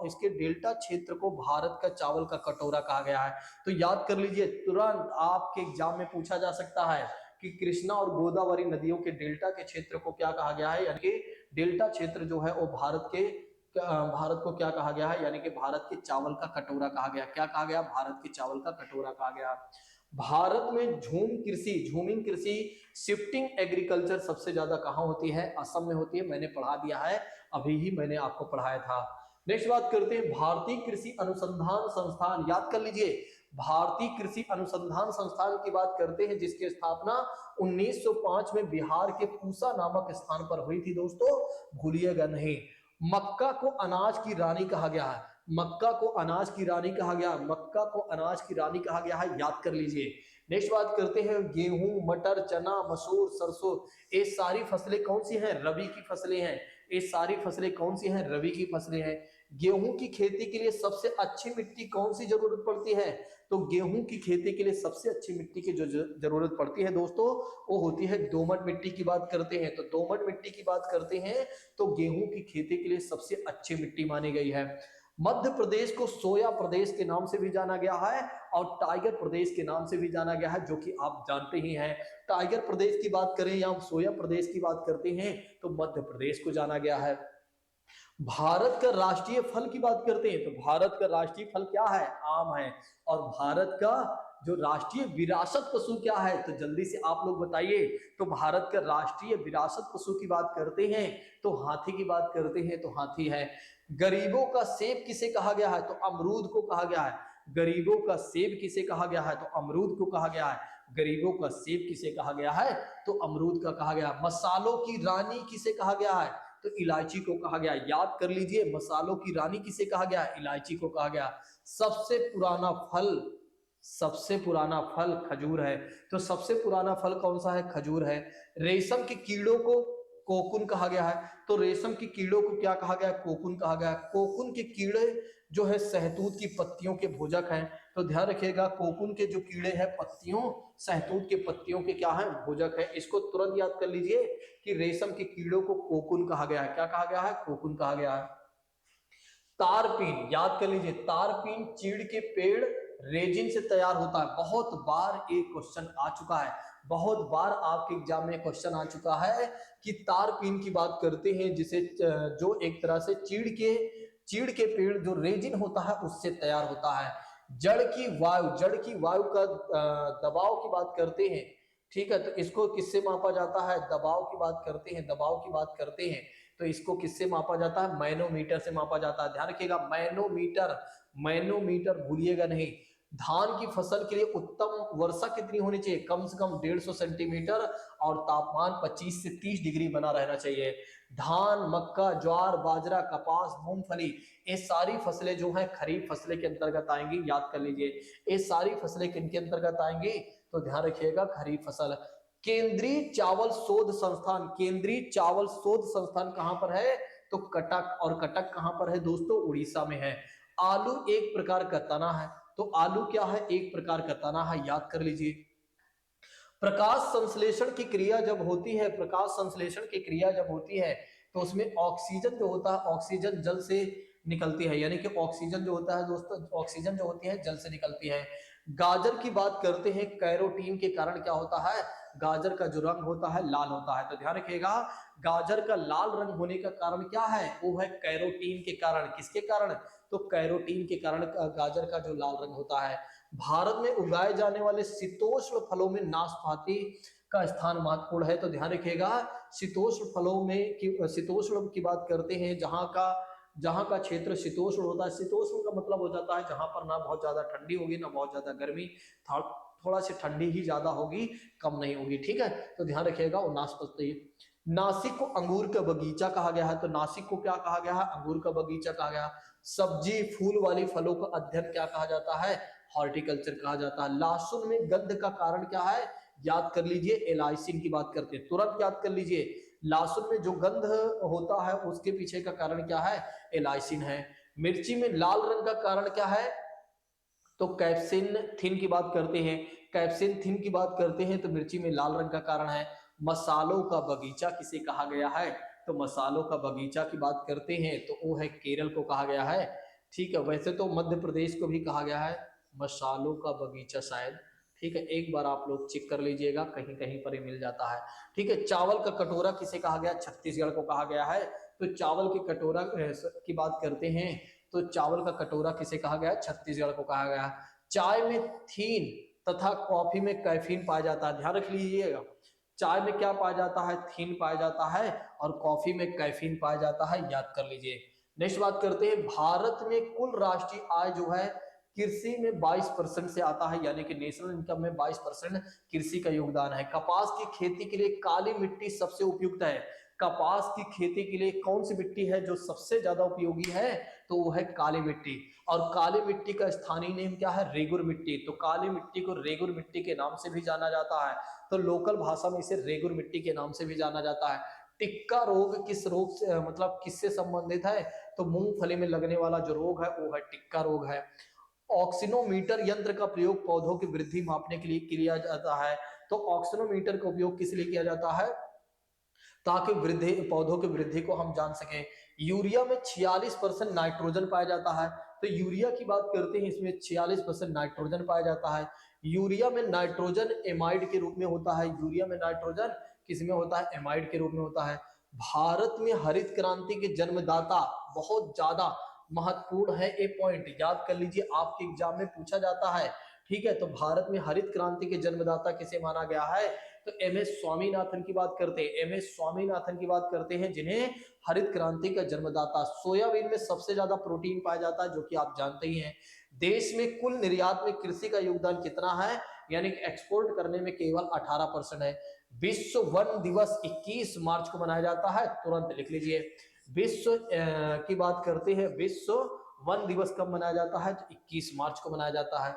इसके डेल्टा क्षेत्र को भारत का चावल का कटोरा कहा गया है। तो याद कर लीजिए, तुरंत आपके एग्जाम में पूछा जा सकता है कि कृष्णा और गोदावरी नदियों के डेल्टा के क्षेत्र को क्या कहा गया है, यानी कि डेल्टा क्षेत्र जो है वो भारत के भारत को क्या कहा गया है, यानी कि भारत के चावल का कटोरा कहा गया। क्या कहा गया? भारत के चावल का कटोरा कहा गया। भारत में झूमिंग कृषि, शिफ्टिंग एग्रीकल्चर सबसे ज्यादा कहाँ होती है? असम में होती है। मैंने पढ़ा दिया है, अभी ही मैंने आपको पढ़ाया था। नेक्स्ट बात करते हैं भारतीय कृषि अनुसंधान संस्थान। याद कर लीजिए, भारतीय कृषि अनुसंधान संस्थान की बात करते हैं, जिसकी स्थापना 1905 में बिहार के पूसा नामक स्थान पर हुई थी। दोस्तों भूलिएगा नहीं। मक्का को अनाज की रानी कहा गया है। मक्का को अनाज की रानी कहा गया। मक्का को अनाज की रानी कहा गया है, याद कर लीजिए। नेक्स्ट बात करते हैं गेहूं, मटर, चना, मसूर, सरसों, ये सारी फसलें कौन सी हैं? रबी की फसलें हैं। ये सारी फसलें कौन सी हैं? रबी की फसलें हैं। गेहूं की खेती के लिए सबसे अच्छी मिट्टी कौन सी जरूरत पड़ती है? तो गेहूं की खेती के लिए सबसे अच्छी मिट्टी की जो जरूरत पड़ती है दोस्तों, वो होती है दोमट मिट्टी की बात करते हैं। तो दोमट मिट्टी की बात करते हैं तो गेहूं की खेती के लिए सबसे अच्छी मिट्टी मानी गई है। मध्य प्रदेश को सोया प्रदेश के नाम से भी जाना गया है और टाइगर प्रदेश के नाम से भी जाना गया है, जो कि आप जानते ही हैं। टाइगर प्रदेश की बात करें या सोया प्रदेश की बात करते हैं तो मध्य प्रदेश को जाना गया है। भारत का राष्ट्रीय फल की बात करते हैं तो भारत का राष्ट्रीय फल क्या है? आम है। और भारत का जो राष्ट्रीय विरासत पशु क्या है? तो जल्दी से आप लोग बताइए। तो भारत का राष्ट्रीय विरासत पशु की बात करते हैं तो हाथी की बात करते हैं तो हाथी है। गरीबों का सेब किसे कहा गया है? तो अमरूद को कहा गया है। गरीबों का सेब किसे कहा गया है? तो अमरूद को कहा गया है। गरीबों का सेब किसे कहा गया है? तो अमरूद का कहा गया। मसालों की रानी किसे कहा गया है? तो इलायची को कहा गया। याद कर लीजिए, मसालों की रानी किसे कहा गया? इलायची को कहा गया। सबसे पुराना फल खजूर है। तो सबसे पुराना फल कौन सा है? खजूर है। रेशम के कीड़ों को कोकुन कहा गया है। तो रेशम के कीड़ों को क्या कहा गया? कोकुन कहा गया। कोकुन के कीड़े जो है शहतूत की पत्तियों के भोजक हैं। तो ध्यान रखिएगा, कोकुन के जो कीड़े हैं पत्तियों, शहतूत के पत्तियों के क्या है? भोजक है। इसको तुरंत याद कर लीजिए कि रेशम के कीड़ों को कोकुन कहा गया है। क्या कहा गया है? कोकुन कहा गया है। तारपीन, याद कर लीजिए, तारपीन चीड़ के पेड़ रेजिन से तैयार होता है। बहुत बार एक क्वेश्चन आ चुका है, बहुत बार आपके एग्जाम में क्वेश्चन आ चुका है कि तारपीन की बात करते हैं जिसे जो एक तरह से चीड़ के पेड़ जो रेजिन होता है उससे तैयार होता है। जड़ की वायु का दबाव की बात करते हैं। ठीक है, तो इसको किससे मापा जाता है? दबाव की बात करते हैं तो इसको किससे मापा जाता है? मैनोमीटर से मापा जाता है। ध्यान रखिएगा, मैनोमीटर भूलिएगा नहीं। धान की फसल के लिए उत्तम वर्षा कितनी होनी चाहिए? कम से कम 150 सेंटीमीटर और तापमान 25 से 30 डिग्री बना रहना चाहिए। धान, मक्का, ज्वार, बाजरा, कपास, मूंगफली, ये सारी फसलें जो हैं खरीफ फसलें के अंतर्गत आएंगी। याद कर लीजिए, ये सारी फसलें किनके अंतर्गत आएंगी? तो ध्यान रखिएगा, खरीफ फसल। केंद्रीय चावल शोध संस्थान कहां पर है? तो कटक। और कटक कहां पर है दोस्तों? उड़ीसा में है। आलू एक प्रकार का तना है। तो आलू क्या है? एक प्रकार का तना है। याद कर लीजिए। प्रकाश संश्लेषण की क्रिया जब होती है तो उसमें ऑक्सीजन जो होता है, ऑक्सीजन जल से निकलती है। यानी कि ऑक्सीजन जो होता है दोस्तों, ऑक्सीजन जो होती है जल से निकलती है। गाजर की बात करते हैं, कैरोटीन के कारण क्या होता है? गाजर का जो रंग होता है लाल होता है। तो ध्यान रखिएगा, गाजर का लाल रंग होने का कारण क्या है? वो है कैरोटीन के कारण। किसके कारण? तो कैरोटीन के कारण गाजर का जो लाल रंग होता है। भारत में उगाए जाने वाले शीतोष्ण फलों में नाशपाती का स्थान महत्वपूर्ण है। तो ध्यान रखिएगा, शीतोष्ण की बात करते हैं जहां का क्षेत्र शीतोष्ण होता है। शीतोष्ण का मतलब हो जाता है जहां पर ना बहुत ज्यादा ठंडी होगी ना बहुत ज्यादा गर्मी, थोड़ा सी ठंडी ही ज्यादा होगी, कम नहीं होगी। ठीक है, तो ध्यान रखिएगा। और नाशपाती। नासिक को अंगूर का बगीचा कहा गया है। तो नासिक को क्या कहा गया है? अंगूर का बगीचा कहा गया। सब्जी फूल वाली फलों का अध्ययन क्या कहा जाता है? हॉर्टिकल्चर कहा जाता है। लहसुन में गंध का कारण क्या है? याद कर लीजिए, एलाइसिन की बात करते हैं, तुरंत याद कर लीजिए। लहसुन में जो गंध होता है उसके पीछे का कारण क्या है? एलाइसिन है। मिर्ची में लाल रंग का कारण क्या है? तो कैप्सिन की बात करते हैं तो मिर्ची में लाल रंग का कारण है। मसालों का बगीचा किसे कहा गया है? तो मसालों का बगीचा की बात करते हैं तो वो है केरल को कहा गया है। ठीक है, वैसे तो मध्य प्रदेश को भी कहा गया है मसालों का बगीचा शायद। ठीक है, एक बार आप लोग चेक कर लीजिएगा, कहीं कहीं पर ही मिल जाता है। ठीक है, चावल का कटोरा किसे कहा गया, छत्तीसगढ़ को कहा गया है। तो चावल की कटोरा की बात करते हैं तो चावल का कटोरा किसे कहा गया, छत्तीसगढ़ को कहा गया। चाय में थीन तथा कॉफी में कैफीन पाया जाता है, ध्यान रख लीजिएगा। चाय में क्या पाया जाता है, थीन पाया जाता है, और कॉफी में कैफीन पाया जाता है, याद कर लीजिए। नेक्स्ट बात करते हैं, भारत में कुल राष्ट्रीय आय जो है कृषि में 22% से आता है, यानी कि नेशनल इनकम में 22% कृषि का योगदान है। कपास की खेती के लिए काली मिट्टी सबसे उपयुक्त है। कपास की खेती के लिए कौन सी मिट्टी है जो सबसे ज्यादा उपयोगी है, तो वो है काली मिट्टी। और काली मिट्टी का स्थानीय नेम क्या है, रेगुर मिट्टी। तो काली मिट्टी को रेगुर मिट्टी के नाम से भी जाना जाता है, तो लोकल भाषा में इसे रेगुर मिट्टी के नाम से भी जाना जाता है। टिक्का रोग किस रोग से मतलब किससे संबंधित है, तो मूंगफली में लगने वाला जो रोग है वो है टिक्का रोग है। ऑक्सीनोमीटर यंत्र का प्रयोग पौधों की वृद्धि मापने के लिए किया जाता है। तो ऑक्सीनोमीटर का उपयोग किस लिए किया जाता है, ताकि वृद्धि पौधों की वृद्धि को हम जान सके। यूरिया में 46% नाइट्रोजन पाया जाता है। तो यूरिया की बात करते हैं, इसमें 46% नाइट्रोजन पाया जाता है। यूरिया में नाइट्रोजन एमाइड के रूप में होता है। यूरिया में नाइट्रोजन किसमें होता है, एमाइड के रूप में होता है। भारत में हरित क्रांति के जन्मदाता बहुत ज्यादा महत्वपूर्ण है, एक पॉइंट याद कर लीजिए, आपके एग्जाम में पूछा जाता है। ठीक है, तो भारत में हरित क्रांति के जन्मदाता किसे माना गया है, तो एम एस स्वामीनाथन की बात करते हैं। एम एस स्वामीनाथन की बात करते हैं, जिन्हें हरित क्रांति का जन्मदाता। सोयाबीन में सबसे ज्यादा प्रोटीन पाया जाता है, जो कि आप जानते ही हैं। देश में कुल निर्यात में कृषि का योगदान कितना है, यानी कि एक्सपोर्ट करने में केवल 18% है। विश्व वन दिवस 21 मार्च को मनाया जाता है, तुरंत लिख लीजिए। विश्व की बात करते हैं, विश्व वन दिवस कब मनाया जाता है, तो 21 मार्च को मनाया जाता है।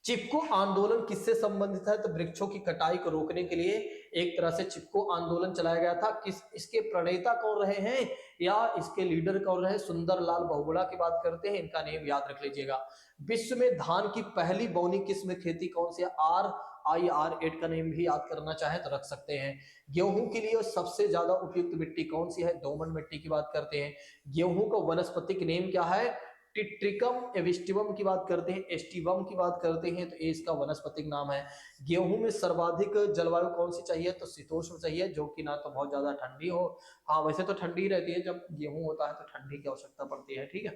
चिपको आंदोलन किससे संबंधित है, तो वृक्षों की कटाई को रोकने के लिए एक तरह से चिपको आंदोलन चलाया गया था। किस इसके प्रणेता कौन रहे हैं या इसके लीडर कौन रहे, सुंदरलाल बहुगुणा की बात करते हैं, इनका नेम याद रख लीजिएगा। विश्व में धान की पहली बौनी किस्म खेती कौन सी है, RIR8 का नेम भी याद करना चाहे तो रख सकते हैं। गेहूं के लिए सबसे ज्यादा उपयुक्त मिट्टी कौन सी है, दोमट मिट्टी की बात करते हैं। गेहूं का वनस्पतिक नेम क्या है, टिट्रिकम एविस्टिवम की बात करते हैं, एस्टिवम की बात करते हैं, तो ये इसका वनस्पतिक नाम है। गेहूं में सर्वाधिक जलवायु कौन सी चाहिए, तो शीतोष्ण चाहिए, जो कि ना तो बहुत ज्यादा ठंडी हो, हाँ वैसे तो ठंडी रहती है, जब गेहूं होता है तो ठंडी की आवश्यकता पड़ती है। ठीक है,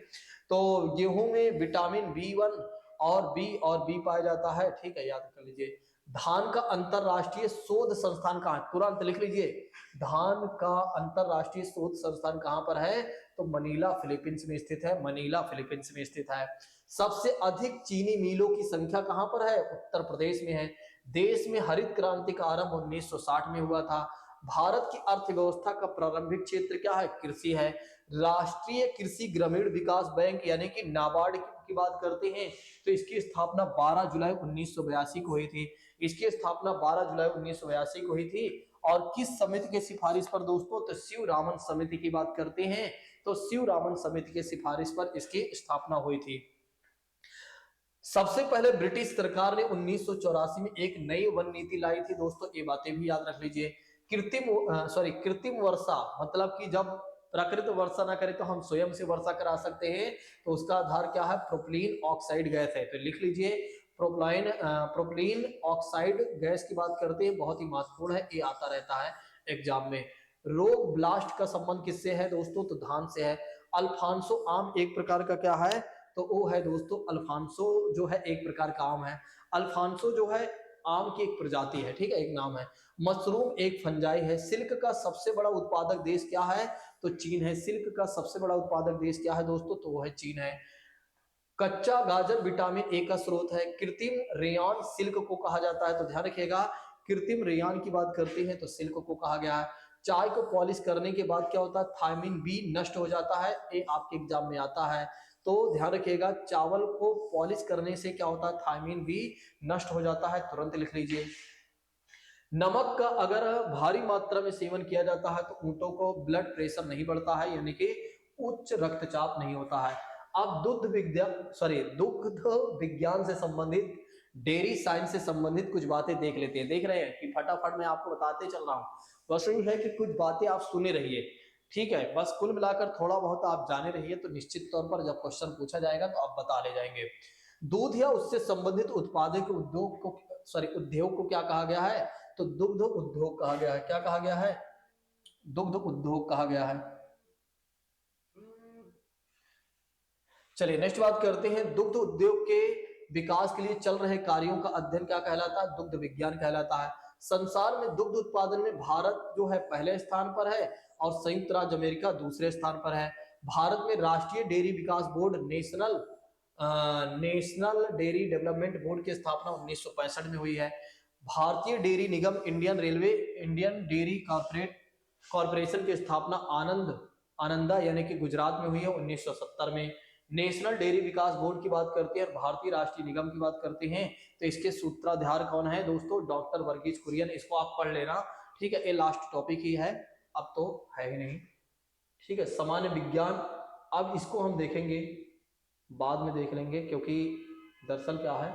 तो गेहूं में विटामिन B1 और बी पाया जाता है। ठीक है, याद कर लीजिए। धान का अंतरराष्ट्रीय शोध संस्थान कहाँ है, तुरंत लिख लीजिए। धान का अंतरराष्ट्रीय शोध संस्थान कहाँ पर है, तो मनीला फिलीपींस में स्थित है, मनीला फिलीपींस में स्थित है। सबसे अधिक चीनी मिलों की संख्या कहां पर है, उत्तर प्रदेश में है। देश में हरित क्रांति का आरंभ 1960 में हुआ था। भारत की अर्थव्यवस्था का प्रारंभिक क्षेत्र क्या है, कृषि है। राष्ट्रीय कृषि ग्रामीण विकास बैंक यानी कि नाबार्ड की बात करते हैं, तो इसकी स्थापना 12 जुलाई 1982 को हुई थी। इसकी स्थापना 12 जुलाई 1982 को हुई थी। और किस समिति के सिफारिश पर दोस्तों, तो शिवरामन समिति की बात करते हैं, तो शिवरामन समिति के सिफारिश पर इसकी स्थापना हुई थी। सबसे पहले ब्रिटिश सरकार ने 1984 में एक नई वन नीति लाई थी दोस्तों, ये बातें भी याद रख लीजिए। कृत्रिम वर्षा, मतलब कि जब प्राकृतिक वर्षा ना करे तो हम स्वयं से वर्षा करा सकते हैं, तो उसका आधार क्या है, प्रोपिलीन ऑक्साइड गैस है। तो लिख लीजिए, प्रोपिलीन ऑक्साइड गैस की बात करते हैं, बहुत ही महत्वपूर्ण है, ये आता रहता है एग्जाम में। रोग ब्लास्ट का संबंध किससे है दोस्तों, तो धान से है। अल्फांसो आम एक प्रकार का क्या है, तो वो है दोस्तों, अल्फांसो जो है एक प्रकार का आम है। अल्फांसो जो है आम की एक प्रजाति है, ठीक है, एक नाम है। मशरूम एक फंजाई है। सिल्क का सबसे बड़ा उत्पादक देश क्या है, तो चीन है। सिल्क का सबसे बड़ा उत्पादक देश क्या है दोस्तों, तो वो है चीन है। कच्चा गाजर विटामिन A का स्रोत है। कृत्रिम रेयान सिल्क को कहा जाता है, तो ध्यान रखिएगा, कृत्रिम रेयान की बात करते हैं तो सिल्क को कहा गया है। चाय को पॉलिश करने के बाद क्या होता है, थायमिन B नष्ट हो जाता है, ये आपके एग्जाम में आता है। तो ध्यान रखिएगा, चावल को पॉलिश करने से क्या होता है, थायमिन B नष्ट हो जाता है, तुरंत लिख लीजिए। नमक का अगर भारी मात्रा में सेवन किया जाता है तो ऊंटों को ब्लड प्रेशर नहीं बढ़ता है, यानी कि उच्च रक्तचाप नहीं होता है। अब दुग्ध विज्ञान से संबंधित, डेयरी साइंस से संबंधित कुछ बातें देख लेते हैं। देख रहे हैं कि फटाफट मैं आपको बताते चल रहा हूँ, बस यही है कि कुछ बातें आप सुने रहिए। ठीक है, बस कुल मिलाकर थोड़ा बहुत आप जाने रहिए, तो निश्चित तौर पर जब क्वेश्चन पूछा जाएगा तो आप बता ले जाएंगे। दूध या उससे संबंधित उत्पादों के उद्योग को क्या कहा गया है? तो दुग्ध उद्योग कहा गया है। क्या कहा गया है? दुग्ध उद्योग कहा गया है। चलिए नेक्स्ट बात करते हैं, दुग्ध उद्योग के विकास के लिए चल रहे कार्यों का अध्ययन क्या कहलाता है? दुग्ध विज्ञान कहलाता है। संसार में दुग्ध उत्पादन में भारत जो है पहले स्थान पर है और संयुक्त राज्य अमेरिका दूसरे स्थान पर है। भारत में राष्ट्रीय डेयरी विकास board national dairy development board की स्थापना 1965 में हुई है। भारतीय डेयरी निगम इंडियन डेयरी कॉर्पोरेशन की स्थापना आनंदा यानी कि गुजरात में हुई है 1970 में। नेशनल डेयरी विकास बोर्ड की बात करते हैं और भारतीय राष्ट्रीय निगम की बात करते हैं तो इसके सूत्रधार कौन है दोस्तों? डॉक्टर वर्गीज कुरियन। इसको आप पढ़ लेना, ठीक है, ये लास्ट टॉपिक ही है, अब तो है ही नहीं, ठीक है। सामान्य विज्ञान, अब इसको हम देखेंगे, बाद में देख लेंगे, क्योंकि दरअसल क्या है,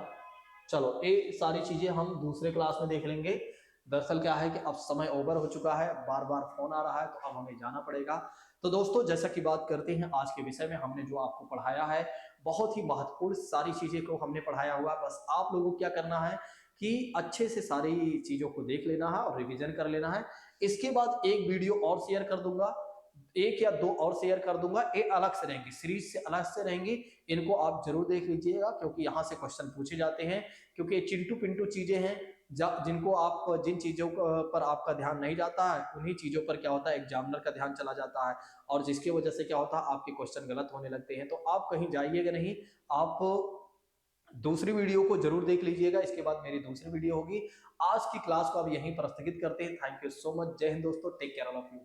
चलो ये सारी चीजें हम दूसरे क्लास में देख लेंगे। दरअसल क्या है कि अब समय ओवर हो चुका है, बार बार फोन आ रहा है तो अब हमें जाना पड़ेगा। तो दोस्तों जैसा कि बात करते हैं आज के विषय में, हमने जो आपको पढ़ाया है बहुत ही महत्वपूर्ण सारी चीजें को हमने पढ़ाया हुआ। बस आप लोगों को क्या करना है कि अच्छे से सारी चीजों को देख लेना है और रिवीजन कर लेना है। इसके बाद एक वीडियो और शेयर कर दूंगा, एक या दो और शेयर कर दूंगा, ये अलग से रहेंगी, सीरीज से अलग से रहेंगी, इनको आप जरूर देख लीजिएगा क्योंकि यहाँ से क्वेश्चन पूछे जाते हैं। क्योंकि चिंटू पिंटू चीजें हैं जिनको आप जिन चीजों पर आपका ध्यान नहीं जाता है उन्हीं चीजों पर क्या होता है एग्जामिनर का ध्यान चला जाता है और जिसकी वजह से क्या होता है आपके क्वेश्चन गलत होने लगते हैं। तो आप कहीं जाइएगा नहीं, आप दूसरी वीडियो को जरूर देख लीजिएगा। इसके बाद मेरी दूसरी वीडियो होगी। आज की क्लास को अब यहीं पर स्थगित करते हैं। Thank you so much. जय हिंद दोस्तों, take care all of you.